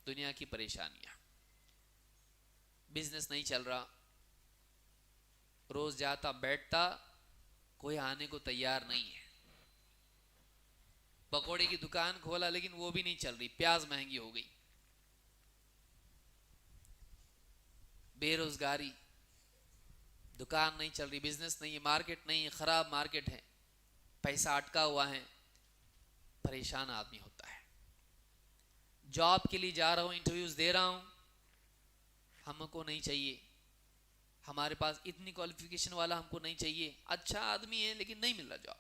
دنیا کی پریشانیاں، بزنس نہیں چل رہا، روز جاتا بیٹھتا، کوئی آنے کو تیار نہیں ہے. پکوڑے کی دکان کھولا لیکن وہ بھی نہیں چل رہی، پیاز مہنگی ہو گئی. بے روزگاری، دکان نہیں چل رہی، بزنس نہیں ہے، مارکیٹ نہیں ہے، خراب مارکیٹ ہے، پیسہ اٹکا ہوا ہے، پریشان آدمی ہوتا ہے. جاب کے لیے جا رہا ہوں، انٹرویوز دے رہا ہوں، ہم کو نہیں چاہیے، ہمارے پاس اتنی کوالیفیکیشن والا ہم کو نہیں چاہیے، اچھا آدمی ہے لیکن نہیں مل رہا جاب،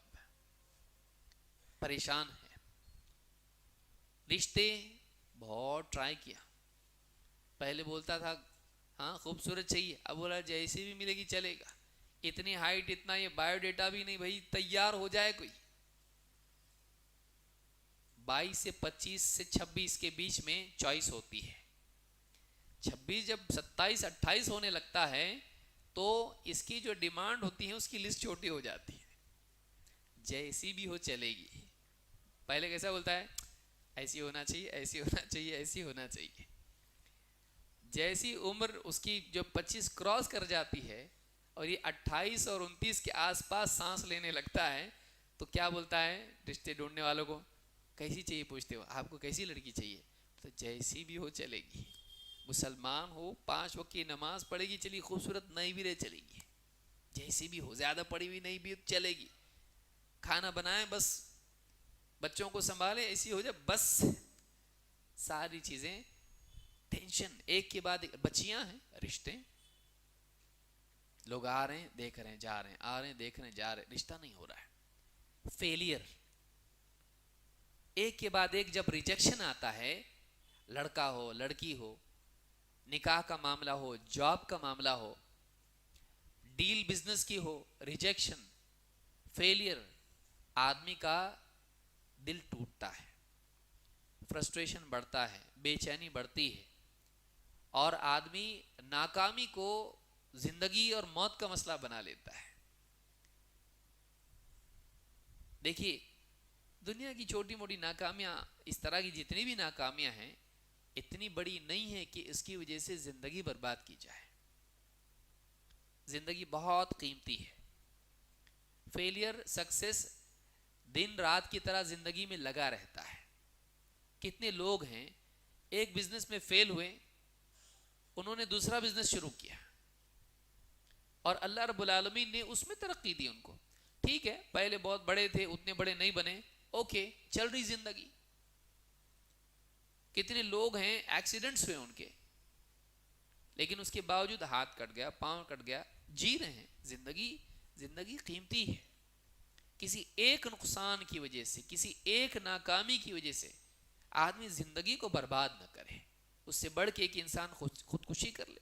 پریشان ہے. رشتے بہت ٹرائی کیا، پہلے بولتا تھا ہاں خوبصورت چاہیے، اب بولا جیسی بھی ملے گی چلے گا، اتنی ہائٹ، اتنا یہ بایو ڈیٹا بھی نہیں، بھائی تیار ہو جائے کوئی. 22 سے 25 سے 26 کے بیچ میں چوائس ہوتی ہے. 26 جب 27 28 ہونے لگتا ہے تو اس کی جو ڈیمانڈ ہوتی ہے اس کی لسٹ چھوٹی ہو جاتی ہے. جیسی بھی ہو چلے گی. پہلے کیسا بولتا ہے، ایسی ہونا چاہیے، ایسی ہونا چاہیے، ایسی ہونا چاہیے. جیسی عمر اس کی جو 25 کراس کر جاتی ہے اور یہ 28 اور 29 کے آس پاس سانس لینے لگتا ہے تو کیا بولتا ہے رشتے ڈھونڈنے والوں کو؟ کیسی چاہیے پوچھتے ہو، آپ کو کیسی لڑکی چاہیے؟ تو جیسی بھی ہو چلے گی. مسلمان ہو، 5 وقت کی نماز پڑھے گی چلی، خوبصورت نہیں بھی رہے چلے گی، جیسی بھی ہو، زیادہ پڑھی ہوئی نہیں بھی چلے گی، کھانا بنائیں بس، بچوں کو سنبھالیں، ایسی ہو جائے بس. ساری چیزیں ٹینشن ایک کے بعد ایک. بچیاں ہیں، رشتے، لوگ آ رہے ہیں دیکھ رہے ہیں جا رہے ہیں، آ رہے ہیں دیکھ رہے ہیں جا رہے ہیں، رشتہ نہیں ہو رہا ہے. فیلئر ایک کے بعد ایک. جب ریجیکشن آتا ہے، لڑکا ہو لڑکی ہو، نکاح کا معاملہ ہو، جاب کا معاملہ ہو، ڈیل بزنس کی ہو، ریجیکشن، فیلئر، آدمی کا دل ٹوٹتا ہے، فرسٹریشن بڑھتا ہے، بے چینی بڑھتی ہے، اور آدمی ناکامی کو زندگی اور موت کا مسئلہ بنا لیتا ہے. دیکھیے دنیا کی چھوٹی موٹی ناکامیاں، اس طرح کی جتنی بھی ناکامیاں ہیں، اتنی بڑی نہیں ہے کہ اس کی وجہ سے زندگی برباد کی جائے. زندگی بہت قیمتی ہے. فیلئر، سکسیس دن رات کی طرح زندگی میں لگا رہتا ہے. کتنے لوگ ہیں ایک بزنس میں فیل ہوئے، انہوں نے دوسرا بزنس شروع کیا اور اللہ رب العالمین نے اس میں ترقی دی ان کو. ٹھیک ہے پہلے بہت بڑے تھے، اتنے بڑے نہیں بنے، اوکے چل رہی زندگی. کتنے لوگ ہیں ایکسیڈنٹس ہوئے ان کے، لیکن اس کے باوجود ہاتھ کٹ گیا، پاؤں کٹ گیا، جی رہے ہیں. زندگی قیمتی ہے. کسی ایک نقصان کی وجہ سے، کسی ایک ناکامی کی وجہ سے آدمی زندگی کو برباد نہ کرے. اس سے بڑھ کے ایک انسان خودکشی کر لے.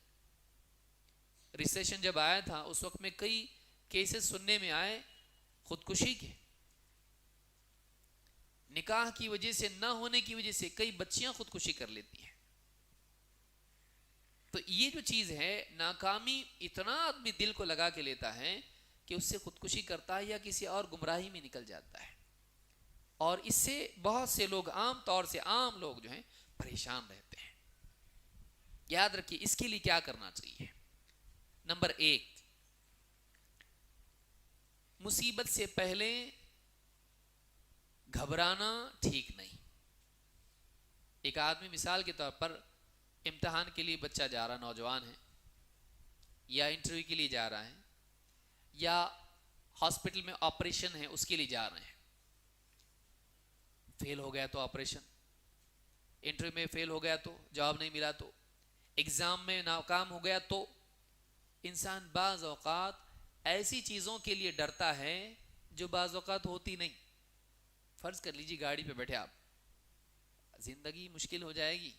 ریسیشن جب آیا تھا اس وقت میں کئی کیسز سننے میں آئے خودکشی کے. نکاح کی وجہ سے، نہ ہونے کی وجہ سے کئی بچیاں خودکشی کر لیتی ہیں. تو یہ جو چیز ہے، ناکامی اتنا آدمی دل کو لگا کے لیتا ہے کہ اس سے خودکشی کرتا ہے یا کسی اور گمراہی میں نکل جاتا ہے. اور اس سے بہت سے لوگ، عام طور سے عام لوگ جو ہیں پریشان رہتے ہیں. یاد رکھیے اس کے لیے کیا کرنا چاہیے. نمبر 1، مصیبت سے پہلے گھبرانا ٹھیک نہیں. ایک آدمی مثال کے طور پر امتحان کے لیے بچہ جا رہا، نوجوان ہے، یا انٹرویو کے لیے جا رہا ہے، یا ہاسپٹل میں آپریشن ہے اس کے لیے جا رہے ہیں. فیل ہو گیا تو آپریشن، انٹرویو میں فیل ہو گیا تو جواب نہیں ملا تو، ایگزام میں ناکام ہو گیا تو، انسان بعض اوقات ایسی چیزوں کے لیے ڈرتا ہے جو بعض اوقات ہوتی نہیں. فرض کر لیجیے گاڑی پہ بیٹھے آپ, زندگی مشکل ہو جائے گی.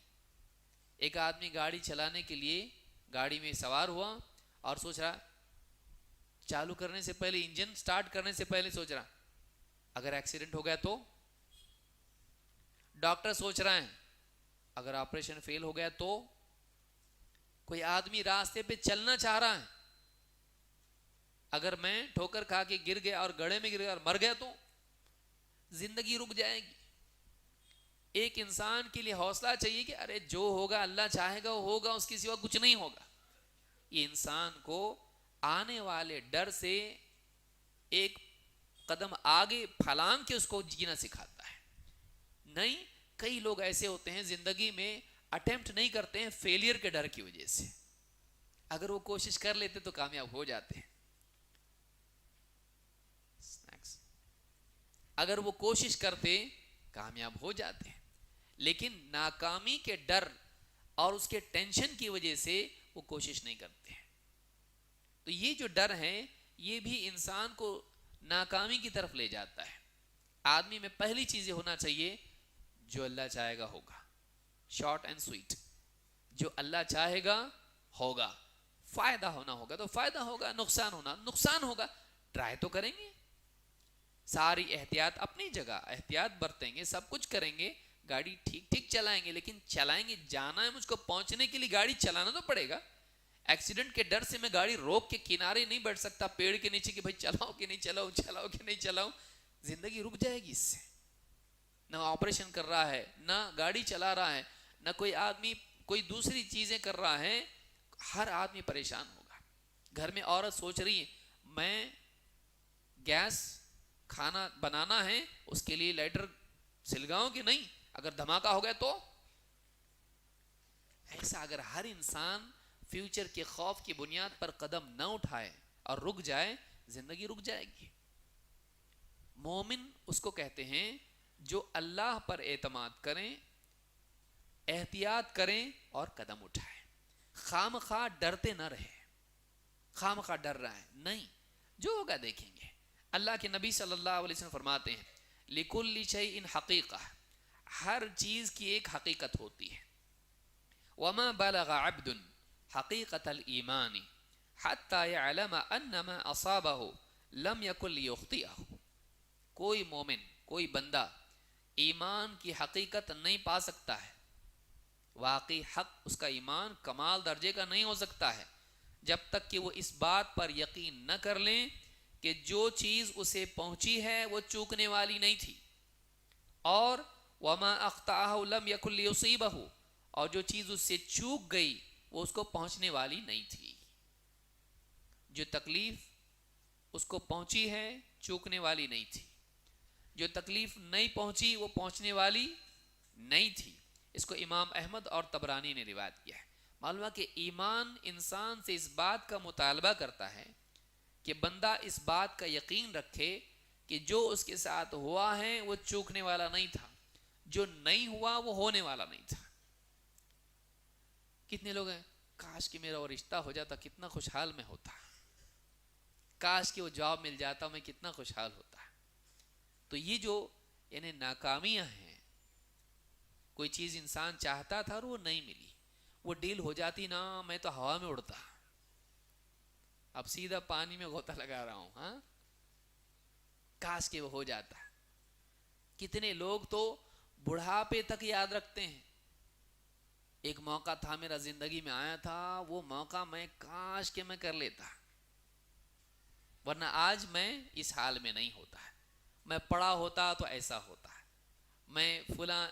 ایک آدمی گاڑی چلانے کے لیے گاڑی میں سوار ہوا اور سوچ رہا, چالو کرنے سے پہلے, انجن سٹارٹ کرنے سے پہلے سوچ رہا اگر ایکسیڈنٹ ہو گیا تو. ڈاکٹر سوچ رہا ہے اگر آپریشن فیل ہو گیا تو. کوئی آدمی راستے پہ چلنا چاہ رہا ہے, اگر میں ٹھوکر کھا کے گر گیا اور گڑھے میں گر گیا اور مر گیا تو زندگی رک جائے گی. ایک انسان کے لیے حوصلہ چاہیے کہ ارے جو ہوگا اللہ چاہے گا وہ ہوگا, اس کے سوا کچھ نہیں ہوگا. یہ انسان کو آنے والے ڈر سے ایک قدم آگے پھلانگ کے اس کو جینا سکھاتا ہے. نہیں, کئی لوگ ایسے ہوتے ہیں زندگی میں اٹیمپٹ نہیں کرتے ہیں فیلئر کے ڈر کی وجہ سے. اگر وہ کوشش کر لیتے تو کامیاب ہو جاتے ہیں. اگر وہ کوشش کرتے کامیاب ہو جاتے ہیں, لیکن ناکامی کے ڈر اور اس کے ٹینشن کی وجہ سے وہ کوشش نہیں کرتے ہیں. تو یہ جو ڈر ہے یہ بھی انسان کو ناکامی کی طرف لے جاتا ہے. آدمی میں پہلی چیز یہ ہونا چاہیے جو اللہ چاہے گا ہوگا, شارٹ اینڈ سویٹ. جو اللہ چاہے گا ہوگا. فائدہ ہونا ہوگا تو فائدہ ہوگا, نقصان ہونا نقصان ہوگا. ٹرائی تو کریں گے, ساری احتیاط اپنی جگہ, احتیاط برتیں گے, سب کچھ کریں گے, گاڑی ٹھیک ٹھیک چلائیں گے. لیکن چلائیں گے, جانا ہے مجھ کو پہنچنے کے لیے گاڑی چلانا تو پڑے گا. ایکسیڈنٹ کے ڈر سے میں گاڑی روک کے کنارے نہیں بیٹھ سکتا پیڑ کے نیچے کہ بھائی چلاؤ کہ نہیں چلاؤ, چلاؤ کہ نہیں چلاؤ. زندگی رک جائے گی اس سے. نہ آپریشن کر رہا ہے, نہ گاڑی چلا رہا ہے, نہ کوئی آدمی کوئی دوسری چیزیں کر رہا ہے. ہر آدمی پریشان ہوگا. گھر میں عورت سوچ رہی ہے میں گیس کھانا بنانا ہے, اس کے لیے لائٹر سلگاؤں کہ نہیں, اگر دھماکہ ہو گیا تو. ایسا اگر ہر انسان فیوچر کے خوف کی بنیاد پر قدم نہ اٹھائے اور رک جائے, زندگی رک جائے گی. مومن اس کو کہتے ہیں جو اللہ پر اعتماد کریں, احتیاط کریں اور قدم اٹھائیں. خام خواہ ڈرتے نہ رہے, خام خواہ ڈر رہا ہے نہیں, جو ہوگا دیکھیں گے. اللہ کے نبی صلی اللہ علیہ وسلم فرماتے ہیں لِكُلِّ شَيْءٍ حَقِيقَةٌ, ہر چیز کی ایک حقیقت ہوتی ہے. وَمَا بَلَغَ عَبْدٌ حَقِيقَةَ الْإِيمَانِ حَتَّى يَعْلَمَ أَنَّ مَا أَصَابَهُ لَمْ يَكُنْ لِيُخْطِئَهُ. کوئی مومن, کوئی بندہ ایمان کی حقیقت نہیں پا سکتا ہے, واقعی حق اس کا ایمان کمال درجے کا نہیں ہو سکتا ہے جب تک کہ وہ اس بات پر یقین نہ کر لیں کہ جو چیز اسے پہنچی ہے وہ چوکنے والی نہیں تھی, اور وما اخطأہ لم یکن لیصیبہ, اور جو چیز اس سے چوک گئی وہ اس کو پہنچنے والی نہیں تھی. جو تکلیف اس کو پہنچی ہے چوکنے والی نہیں تھی, جو تکلیف نہیں پہنچی وہ پہنچنے والی نہیں تھی. اس کو امام احمد اور طبرانی نے روایت کیا ہے. معلوم ہے کہ ایمان انسان سے اس بات کا مطالبہ کرتا ہے کہ بندہ اس بات کا یقین رکھے کہ جو اس کے ساتھ ہوا ہے وہ چوکنے والا نہیں تھا, جو نہیں ہوا وہ ہونے والا نہیں تھا. کتنے لوگ ہیں کاش کہ میرا وہ رشتہ ہو جاتا کتنا خوشحال میں ہوتا, کاش کہ وہ جاب مل جاتا میں کتنا خوشحال ہوتا. تو یہ جو یعنی ناکامیاں ہیں, کوئی چیز انسان چاہتا تھا اور وہ نہیں ملی, وہ ڈیل ہو جاتی نا, میں تو ہوا میں اڑتا, اب سیدھا پانی میں غوطہ لگا رہا ہوں. ہاں, کاش کہ وہ ہو جاتا. کتنے لوگ تو بڑھاپے تک یاد رکھتے ہیں ایک موقع تھا میرا زندگی میں آیا تھا, وہ موقع میں کاش کہ میں کر لیتا, ورنہ آج میں اس حال میں نہیں ہوتا. میں پڑھا ہوتا تو ایسا ہوتا, میں فلاں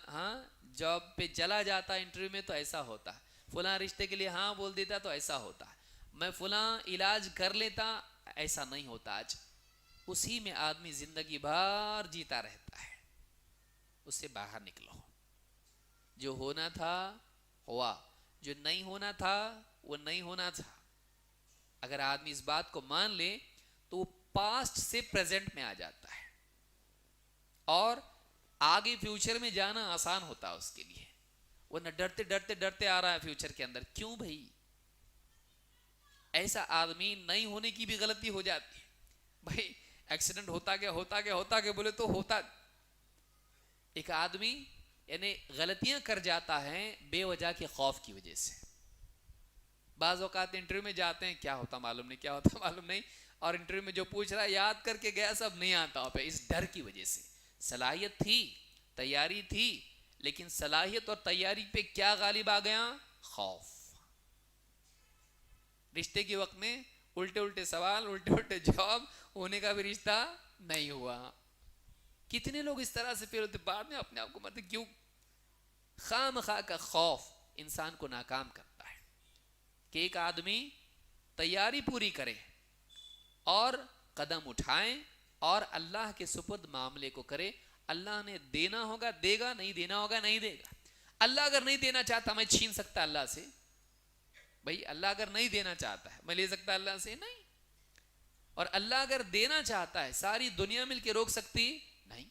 جاب پہ چلا جاتا انٹرویو میں تو ایسا ہوتا, فلاں رشتے کے لیے ہاں بول دیتا تو ایسا ہوتا, میں فلاں علاج کر لیتا, ایسا نہیں ہوتا آج. اسی میں آدمی زندگی بھر جیتا رہتا ہے. اس سے باہر نکلو. جو ہونا تھا ہوا, جو نہیں ہونا تھا وہ نہیں ہونا تھا. اگر آدمی اس بات کو مان لے تو وہ پاسٹ سے پریزنٹ میں آ جاتا ہے اور آگے فیوچر میں جانا آسان ہوتا ہے اس کے لیے. وہ نہ ڈرتے ڈرتے ڈرتے آ رہا ہے فیوچر کے اندر. کیوں بھائی؟ ایسا آدمی نہیں ہونے کی بھی غلطی ہو جاتی ہے. بھائی ایکسیڈنٹ ہوتا گیا بولے تو ہوتا. ایک آدمی یعنی غلطیاں کر جاتا ہے بے وجہ کے خوف کی وجہ سے. بعض اوقات انٹرویو میں جاتے ہیں کیا ہوتا معلوم نہیں, اور انٹرویو میں جو پوچھ رہا ہے یاد کر کے گیا سب نہیں آتا پہ, اس ڈر کی وجہ سے. صلاحیت تھی, تیاری تھی, لیکن صلاحیت اور تیاری پہ کیا غالب آ گیا؟ خوف. رشتے کے وقت میں الٹے سوال, الٹے جواب ہونے کا بھی رشتہ نہیں ہوا. کتنے لوگ اس طرح سے پھر ہوتے بعد میں اپنے آپ کو مرتے. کیوں؟ خام خواہ کا خوف انسان کو ناکام کرتا ہے. کہ ایک آدمی تیاری پوری کرے اور قدم اٹھائیں اور اللہ کے سپرد معاملے کو کرے. اللہ نے دینا ہوگا دے گا, نہیں دینا ہوگا نہیں دے گا. اللہ اگر نہیں دینا چاہتا میں چھین سکتا اللہ سے؟ بھائی اللہ اگر نہیں دینا چاہتا ہے میں لے سکتا اللہ سے؟ نہیں. اور اللہ اگر دینا چاہتا ہے ساری دنیا مل کے روک سکتی؟ نہیں.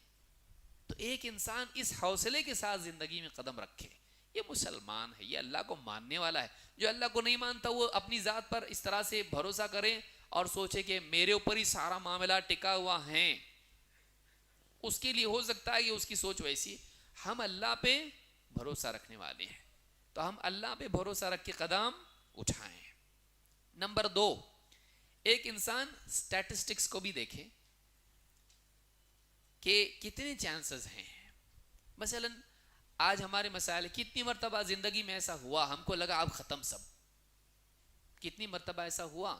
تو ایک انسان اس حوصلے کے ساتھ زندگی میں قدم رکھے, یہ مسلمان ہے, یہ اللہ کو ماننے والا ہے. جو اللہ کو نہیں مانتا وہ اپنی ذات پر اس طرح سے بھروسہ کرے اور سوچے کہ میرے اوپر ہی سارا معاملہ ٹکا ہوا ہے. اس کے لیے ہو سکتا ہے کہ اس کی سوچ ویسی. ہم اللہ پہ بھروسہ رکھنے والے ہیں تو ہم اللہ پہ بھروسہ رکھ کے قدم اٹھائیں. نمبر 2, ایک انسان سٹیٹسٹکس کو بھی دیکھے کہ کتنے چانسز ہیں. مثلا آج ہمارے مسائل, کتنی مرتبہ زندگی میں ایسا ہوا ہم کو لگا اب ختم سب. کتنی مرتبہ ایسا ہوا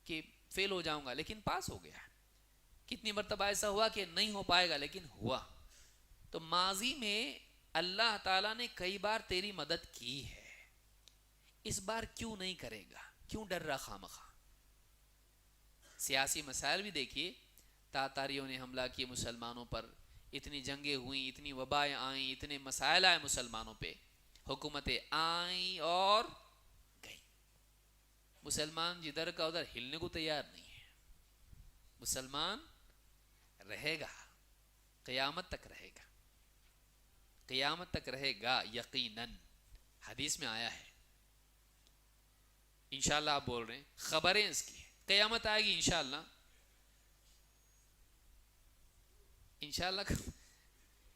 کہ فیل ہو جاؤں گا لیکن پاس ہو گیا. کتنی مرتبہ ایسا ہوا کہ نہیں ہو پائے گا لیکن ہوا. تو ماضی میں اللہ تعالیٰ نے کئی بار تیری مدد کی ہے, اس بار کیوں نہیں کرے گا؟ کیوں ڈر رہا خامخواہ؟ سیاسی مسائل بھی دیکھیے, تاتاریوں نے حملہ کیے مسلمانوں پر, اتنی جنگیں ہوئیں, اتنی وبائیں آئیں, اتنے مسائل آئے مسلمانوں پہ, حکومتیں آئیں اور گئی. مسلمان جدھر کا ادھر ہلنے کو تیار نہیں ہے. مسلمان رہے گا, قیامت تک رہے گا, قیامت تک رہے گا یقیناً. حدیث میں آیا ہے, انشاءاللہ آپ بول رہے ہیں, خبریں اس کی, قیامت آئے گی انشاءاللہ. انشاءاللہ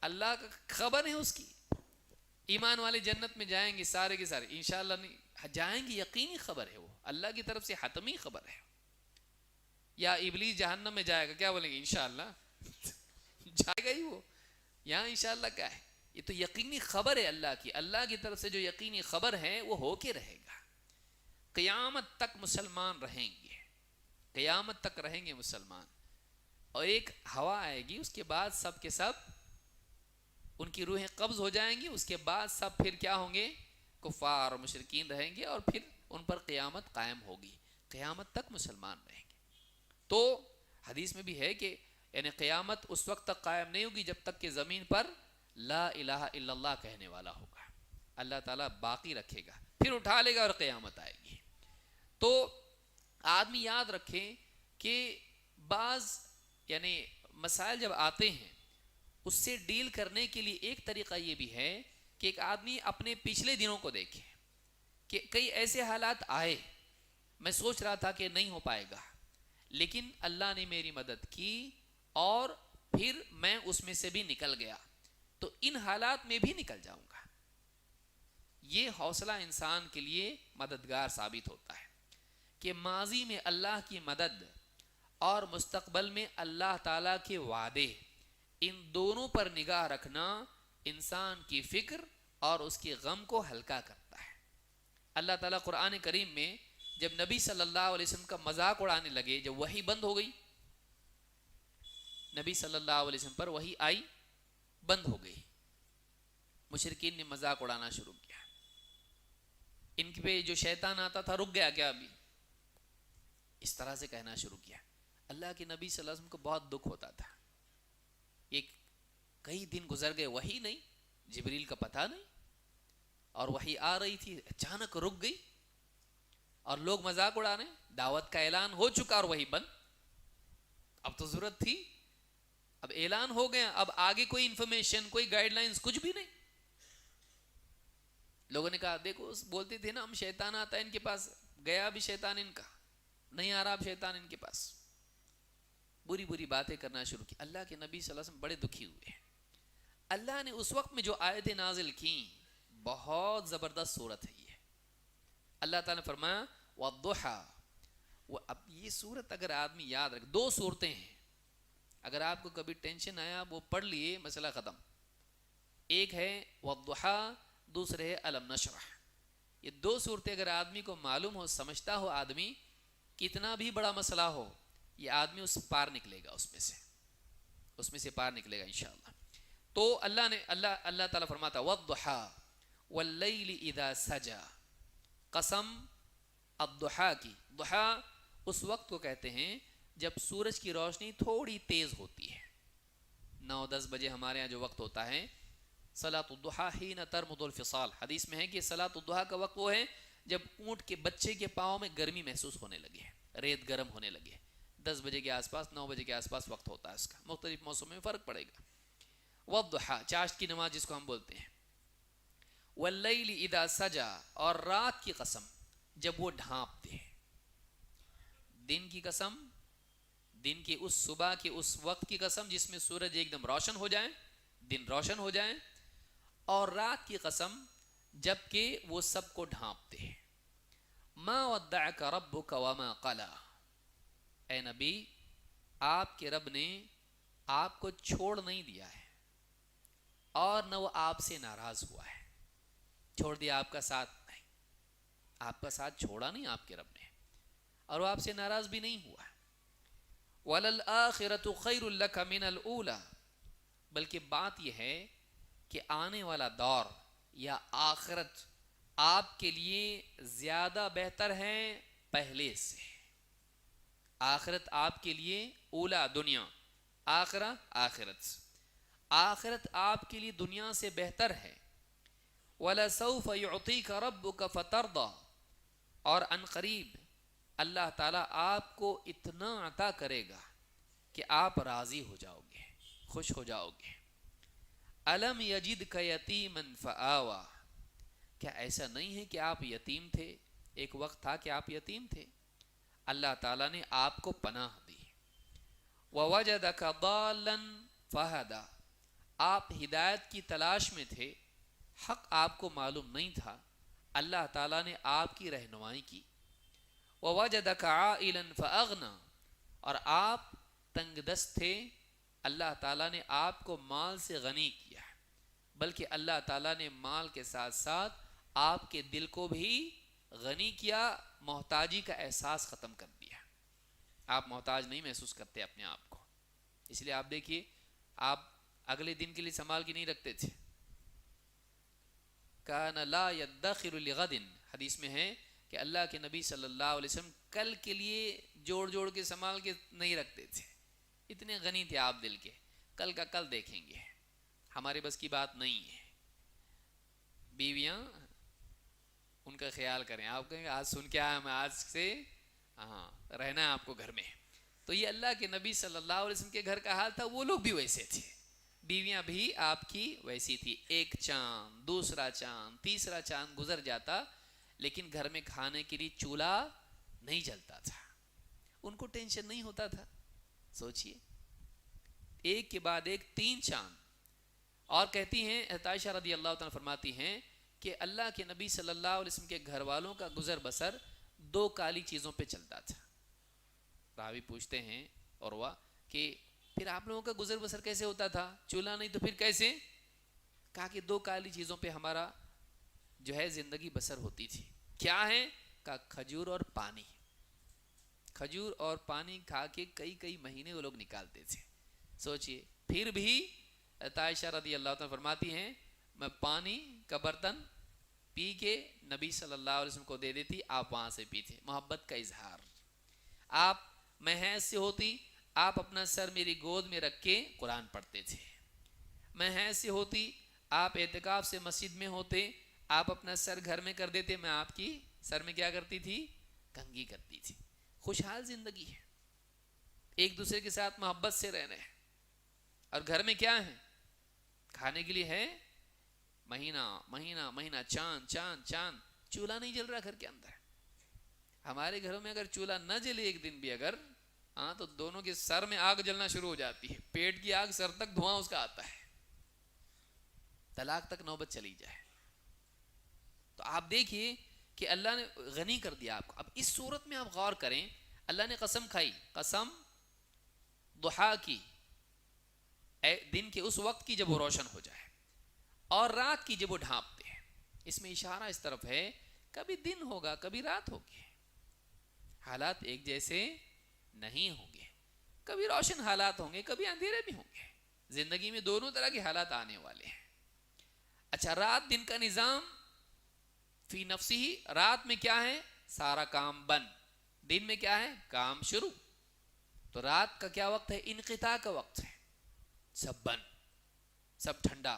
اللہ کا خبر ہے اس کی. ایمان والے جنت میں جائیں گے سارے کے سارے, انشاءاللہ نہیں جائیں گے, یقینی خبر ہے, وہ اللہ کی طرف سے حتمی خبر ہے. یا ابلیس جہنم میں جائے گا, کیا بولیں گے؟ انشاءاللہ جائے گا ہی وہ. یہاں انشاءاللہ کیا ہے؟ یہ تو یقینی خبر ہے اللہ کی. اللہ کی طرف سے جو یقینی خبر ہے وہ ہو کے رہے گا. قیامت تک مسلمان رہیں گے, قیامت تک رہیں گے مسلمان. اور ایک ہوا آئے گی, اس کے بعد سب کے سب ان کی روحیں قبض ہو جائیں گی. اس کے بعد سب پھر کیا ہوں گے؟ کفار اور مشرکین رہیں گے, اور پھر ان پر قیامت قائم ہوگی. قیامت تک مسلمان رہیں گے. تو حدیث میں بھی ہے کہ یعنی قیامت اس وقت تک قائم نہیں ہوگی جب تک کہ زمین پر لا الہ الا اللہ کہنے والا ہوگا. اللہ تعالیٰ باقی رکھے گا, پھر اٹھا لے گا اور قیامت آئے گی. تو آدمی یاد رکھیں کہ بعض یعنی مسائل جب آتے ہیں اس سے ڈیل کرنے کے لیے ایک طریقہ یہ بھی ہے کہ ایک آدمی اپنے پچھلے دنوں کو دیکھے کہ کئی ایسے حالات آئے, میں سوچ رہا تھا کہ نہیں ہو پائے گا, لیکن اللہ نے میری مدد کی اور پھر میں اس میں سے بھی نکل گیا, تو ان حالات میں بھی نکل جاؤں گا. یہ حوصلہ انسان کے لیے مددگار ثابت ہوتا ہے کہ ماضی میں اللہ کی مدد اور مستقبل میں اللہ تعالیٰ کے وعدے, ان دونوں پر نگاہ رکھنا انسان کی فکر اور اس کے غم کو ہلکا کرتا ہے. اللہ تعالیٰ قرآن کریم میں جب نبی صلی اللہ علیہ وسلم کا مذاق اڑانے لگے, جب وحی بند ہو گئی, نبی صلی اللہ علیہ وسلم پر وحی آئی بند ہو گئی, مشرکین نے مذاق اڑانا شروع کیا. ان پہ جو شیطان آتا تھا رک گیا کیا ابھی, اس طرح سے کہنا شروع کیا. اللہ کے نبی صلی اللہ علیہ وسلم کو بہت دکھ ہوتا تھا. ایک کئی دن گزر گئے, وحی نہیں, جبریل کا پتہ نہیں, اور وحی آ رہی تھی اچانک رک گئی, اور لوگ مذاق اڑا رہے ہیں. دعوت کا اعلان ہو چکا اور وحی بند. اب تو ضرورت تھی, اب اعلان ہو گیا, اب آگے کوئی انفارمیشن, کوئی گائیڈ لائنز, کچھ بھی نہیں. لوگوں نے کہا دیکھو بولتے تھے نا ہم شیطان آتا ہے ان کے پاس, گیا بھی شیطان ان کا, نہیں آ رہا اب شیطان ان کے پاس، بری بری باتیں کرنا شروع کی۔ اللہ کے نبی صلی اللہ علیہ وسلم بڑے دکھی ہوئے ہیں۔ اللہ نے اس وقت میں جو آیتیں نازل کیں، بہت زبردست صورت ہے یہ۔ اللہ تعالیٰ نے فرمایا والضحیٰ، اب یہ صورت اگر آدمی یاد رکھے، دو صورتیں ہیں، اگر آپ کو کبھی ٹینشن آیا وہ پڑھ لیے، مسئلہ ختم۔ ایک ہے والضحیٰ، دوسرے ہے الم نشرح۔ یہ دو صورتیں اگر آدمی کو معلوم ہو، سمجھتا ہو آدمی، کتنا بھی بڑا مسئلہ ہو، یہ آدمی اس پار نکلے گا، اس میں سے پار نکلے گا انشاءاللہ۔ تو اللہ تعالیٰ فرماتا والضحیٰ واللیل اذا سجا، قسم الضحیٰ کی۔ ضحیٰ اس وقت کو کہتے ہیں جب سورج کی روشنی تھوڑی تیز ہوتی ہے، 9-10 بجے ہمارے ہاں جو وقت ہوتا ہے، صلاۃ الضحیٰ حین ترمد الفصال، حدیث میں ہے کہ صلاۃ الضحیٰ کا وقت وہ ہے جب اونٹ کے بچے کے پاؤں میں گرمی محسوس ہونے لگے، ریت گرم ہونے لگے، 10 بجے کے آس پاس، 9 بجے کے آس پاس وقت ہوتا ہے اس کا، مختلف موسموں میں فرق پڑے گا۔ والضحیٰ چاشت کی نماز جس کو ہم بولتے ہیں۔ واللیل اذا سجا، اور رات کی قسم جب وہ ڈھانپتے ہیں۔ دن کی قسم، دن کی اس صبح کے اس وقت کی قسم جس میں سورج ایک دم روشن ہو جائے، دن روشن ہو جائے، اور رات کی قسم جب کہ وہ سب کو ڈھانپتے ہیں۔ ما ودعک ربک وما قلی، اے نبی آپ کے رب نے آپ کو چھوڑ نہیں دیا ہے اور نہ وہ آپ سے ناراض ہوا ہے، چھوڑ دیا آپ کا ساتھ نہیں، آپ کا ساتھ چھوڑا نہیں آپ کے رب نے، اور وہ آپ سے ناراض بھی نہیں ہوا۔ وَلَلْآخِرَةُ خَيْرٌ لَكَ مِنَ الْأُولَى، بلکہ بات یہ ہے کہ آنے والا دور یا آخرت آپ کے لیے زیادہ بہتر ہے پہلے سے۔ آخرت آپ کے لیے، اولا دنیا، آخرہ آخرت، آخرت آپ کے لیے دنیا سے بہتر ہے۔ وَلَسَوْفَ يُعْطِيكَ رَبُّكَ فَتَرْضَى، اور ان قریب اللہ تعالیٰ آپ کو اتنا عطا کرے گا کہ آپ راضی ہو جاؤ گے، خوش ہو جاؤ گے۔ الم یجدک یتیما فآویٰ، کیا ایسا نہیں ہے کہ آپ یتیم تھے، ایک وقت تھا کہ آپ یتیم تھے، اللہ تعالیٰ نے آپ کو پناہ دی۔ ووجدک ضالا فہدی، آپ ہدایت کی تلاش میں تھے، حق آپ کو معلوم نہیں تھا، اللہ تعالیٰ نے آپ کی رہنمائی کی۔ ووجدک عائلا فاغنی، اور آپ تنگ دست تھے، اللہ تعالیٰ نے آپ کو مال سے غنی کیا، بلکہ اللہ تعالیٰ نے مال کے ساتھ ساتھ آپ کے دل کو بھی غنی کیا، محتاجی کا احساس ختم کر دیا، آپ محتاج نہیں محسوس کرتے اپنے آپ کو۔ اس لیے آپ دیکھیے، آپ اگلے دن کے لیے سنبھال کے نہیں رکھتے تھے۔ کان لا یدخر لغد، حدیث میں ہے کہ اللہ کے نبی صلی اللہ علیہ وسلم کل کے لیے جوڑ جوڑ کے سنبھال کے نہیں رکھتے تھے، اتنے غنی تھے آپ دل کے، کل کا کل دیکھیں گے، ہمارے بس کی بات نہیں ہے۔ بیویاں ان کا خیال کریں، آپ کہیں گے آج سن کے آیا میں، آج سے رہنا ہے آپ کو گھر میں۔ تو یہ اللہ کے نبی صلی اللہ علیہ وسلم کے گھر کا حال تھا، وہ لوگ بھی ویسے تھے، بیویاں بھی آپ کی ویسی تھی، ایک چاند، دوسرا چاند، تیسرا چاند گزر جاتا، لیکن گھر میں کھانے کے لیے چولہا نہیں جلتا تھا، ان کو ٹینشن نہیں ہوتا تھا۔ سوچئے، ایک کے بعد ایک 3 چاند۔ اور کہتی ہیں حضرت عائشہ رضی اللہ تعالیٰ فرماتی ہیں کہ اللہ کے نبی صلی اللہ علیہ وسلم کے گھر والوں کا گزر بسر 2 کالی چیزوں پہ چلتا تھا۔ راوی پوچھتے ہیں عروہ کہ پھر آپ لوگوں کا گزر بسر کیسے ہوتا تھا، چولہا نہیں تو پھر کیسے؟ کہا کہ 2 کالی چیزوں پہ ہمارا جو ہے زندگی بسر ہوتی تھی۔ کیا ہے؟ کہا کھجور اور پانی، کھجور اور پانی کھا کے کئی مہینے وہ لوگ نکالتے تھے۔ سوچئے، پھر بھی عائشہ رضی اللہ تعالیٰ فرماتی ہیں میں پانی کا برتن پی کے نبی صلی اللہ علیہ وسلم کو دے دیتی، آپ وہاں سے پیتے، محبت کا اظہار۔ آپ میں حیض سے ہوتی، آپ اپنا سر میری گود میں رکھ کے قرآن پڑھتے تھے، میں حیض سے ہوتی، آپ اعتکاف سے مسجد میں ہوتے، آپ اپنا سر گھر میں کر دیتے، میں آپ کی سر میں کیا کرتی تھی؟ کنگھی کرتی تھی۔ خوشحال زندگی ہے، ایک دوسرے کے ساتھ محبت سے رہ رہے ہیں۔ اور گھر میں کیا ہے؟ کھانے کے لیے ہے مہینہ، چاند، چولہا نہیں جل رہا گھر کے اندر، ہمارے گھروں میں اگر چولہا نہ جلے ایک دن بھی اگر تو دونوں کے سر میں آگ جلنا شروع ہو جاتی ہے، پیٹ کی آگ سر تک دھواں اس کا آتا ہے، طلاق تک نوبت چلی جائے۔ تو آپ دیکھیے کہ اللہ نے غنی کر دیا آپ کو۔ اب اس صورت میں آپ غور کریں، اللہ نے قسم کھائی، قسم ضحیٰ کی، دن کے اس وقت کی جب وہ روشن ہو جائے، اور رات کی جب وہ ڈھانپتے ہیں۔ اس میں اشارہ اس طرف ہے کبھی دن ہوگا کبھی رات ہوگی، حالات ایک جیسے نہیں ہوں گے، کبھی روشن حالات ہوں گے کبھی اندھیرے بھی ہوں گے، زندگی میں دونوں طرح کے حالات آنے والے ہیں۔ اچھا، رات دن کا نظام فی نفسی ہی، رات میں کیا ہے؟ سارا کام بند، دن میں کیا ہے؟ کام شروع۔ تو رات کا کیا وقت ہے؟ انقطاع کا وقت ہے، سب بند، سب ٹھنڈا۔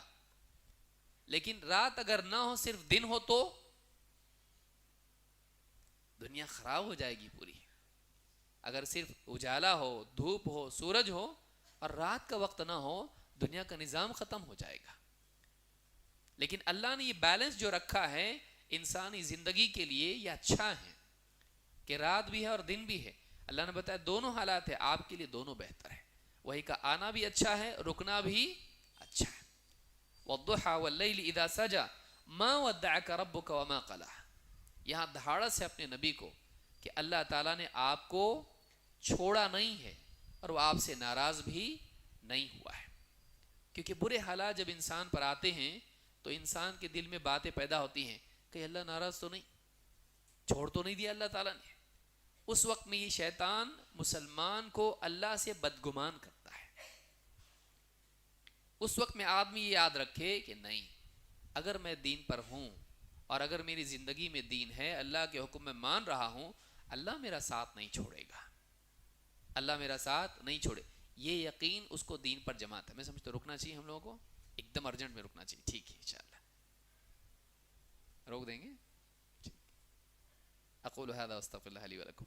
لیکن رات اگر نہ ہو، صرف دن ہو تو دنیا خراب ہو جائے گی پوری۔ اگر صرف اجالا ہو، دھوپ ہو، سورج ہو، اور رات کا وقت نہ ہو، دنیا کا نظام ختم ہو جائے گا۔ لیکن اللہ نے یہ بیلنس جو رکھا ہے انسانی زندگی کے لیے، یہ اچھا ہے کہ رات بھی ہے اور دن بھی ہے۔ اللہ نے بتایا دونوں حالات ہے، آپ کے لیے دونوں بہتر ہے۔ وہی کا آنا بھی اچھا ہے، رکنا بھی اچھا ہے۔ والضحى واللیل اذا سجى ما ودعك ربك وما قلى۔ یہاں دھاڑس ہے اپنے نبی کو کہ اللہ تعالیٰ نے آپ کو چھوڑا نہیں ہے اور وہ آپ سے ناراض بھی نہیں ہوا ہے۔ کیونکہ برے حالات جب انسان پر آتے ہیں تو انسان کے دل میں باتیں پیدا ہوتی ہیں کہ اللہ ناراض تو نہیں، چھوڑ تو نہیں دیا اللہ تعالیٰ نے۔ اس وقت میں یہ شیطان مسلمان کو اللہ سے بدگمان کرتا ہے۔ اس وقت میں آدمی یہ یاد رکھے کہ نہیں، اگر میں دین پر ہوں اور اگر میری زندگی میں دین ہے، اللہ کے حکم میں مان رہا ہوں، اللہ میرا ساتھ نہیں چھوڑے گا، اللہ میرا ساتھ نہیں چھوڑے۔ یہ یقین اس کو دین پر جماتا ہے۔ میں سمجھتا ہوں رکنا چاہیے ہم لوگوں کو، ایک دم ارجنٹ میں رکنا چاہیے۔ ٹھیک ہے انشاءاللہ روک دیں گے۔ اقول هذا واستغفر الله لي ولكم۔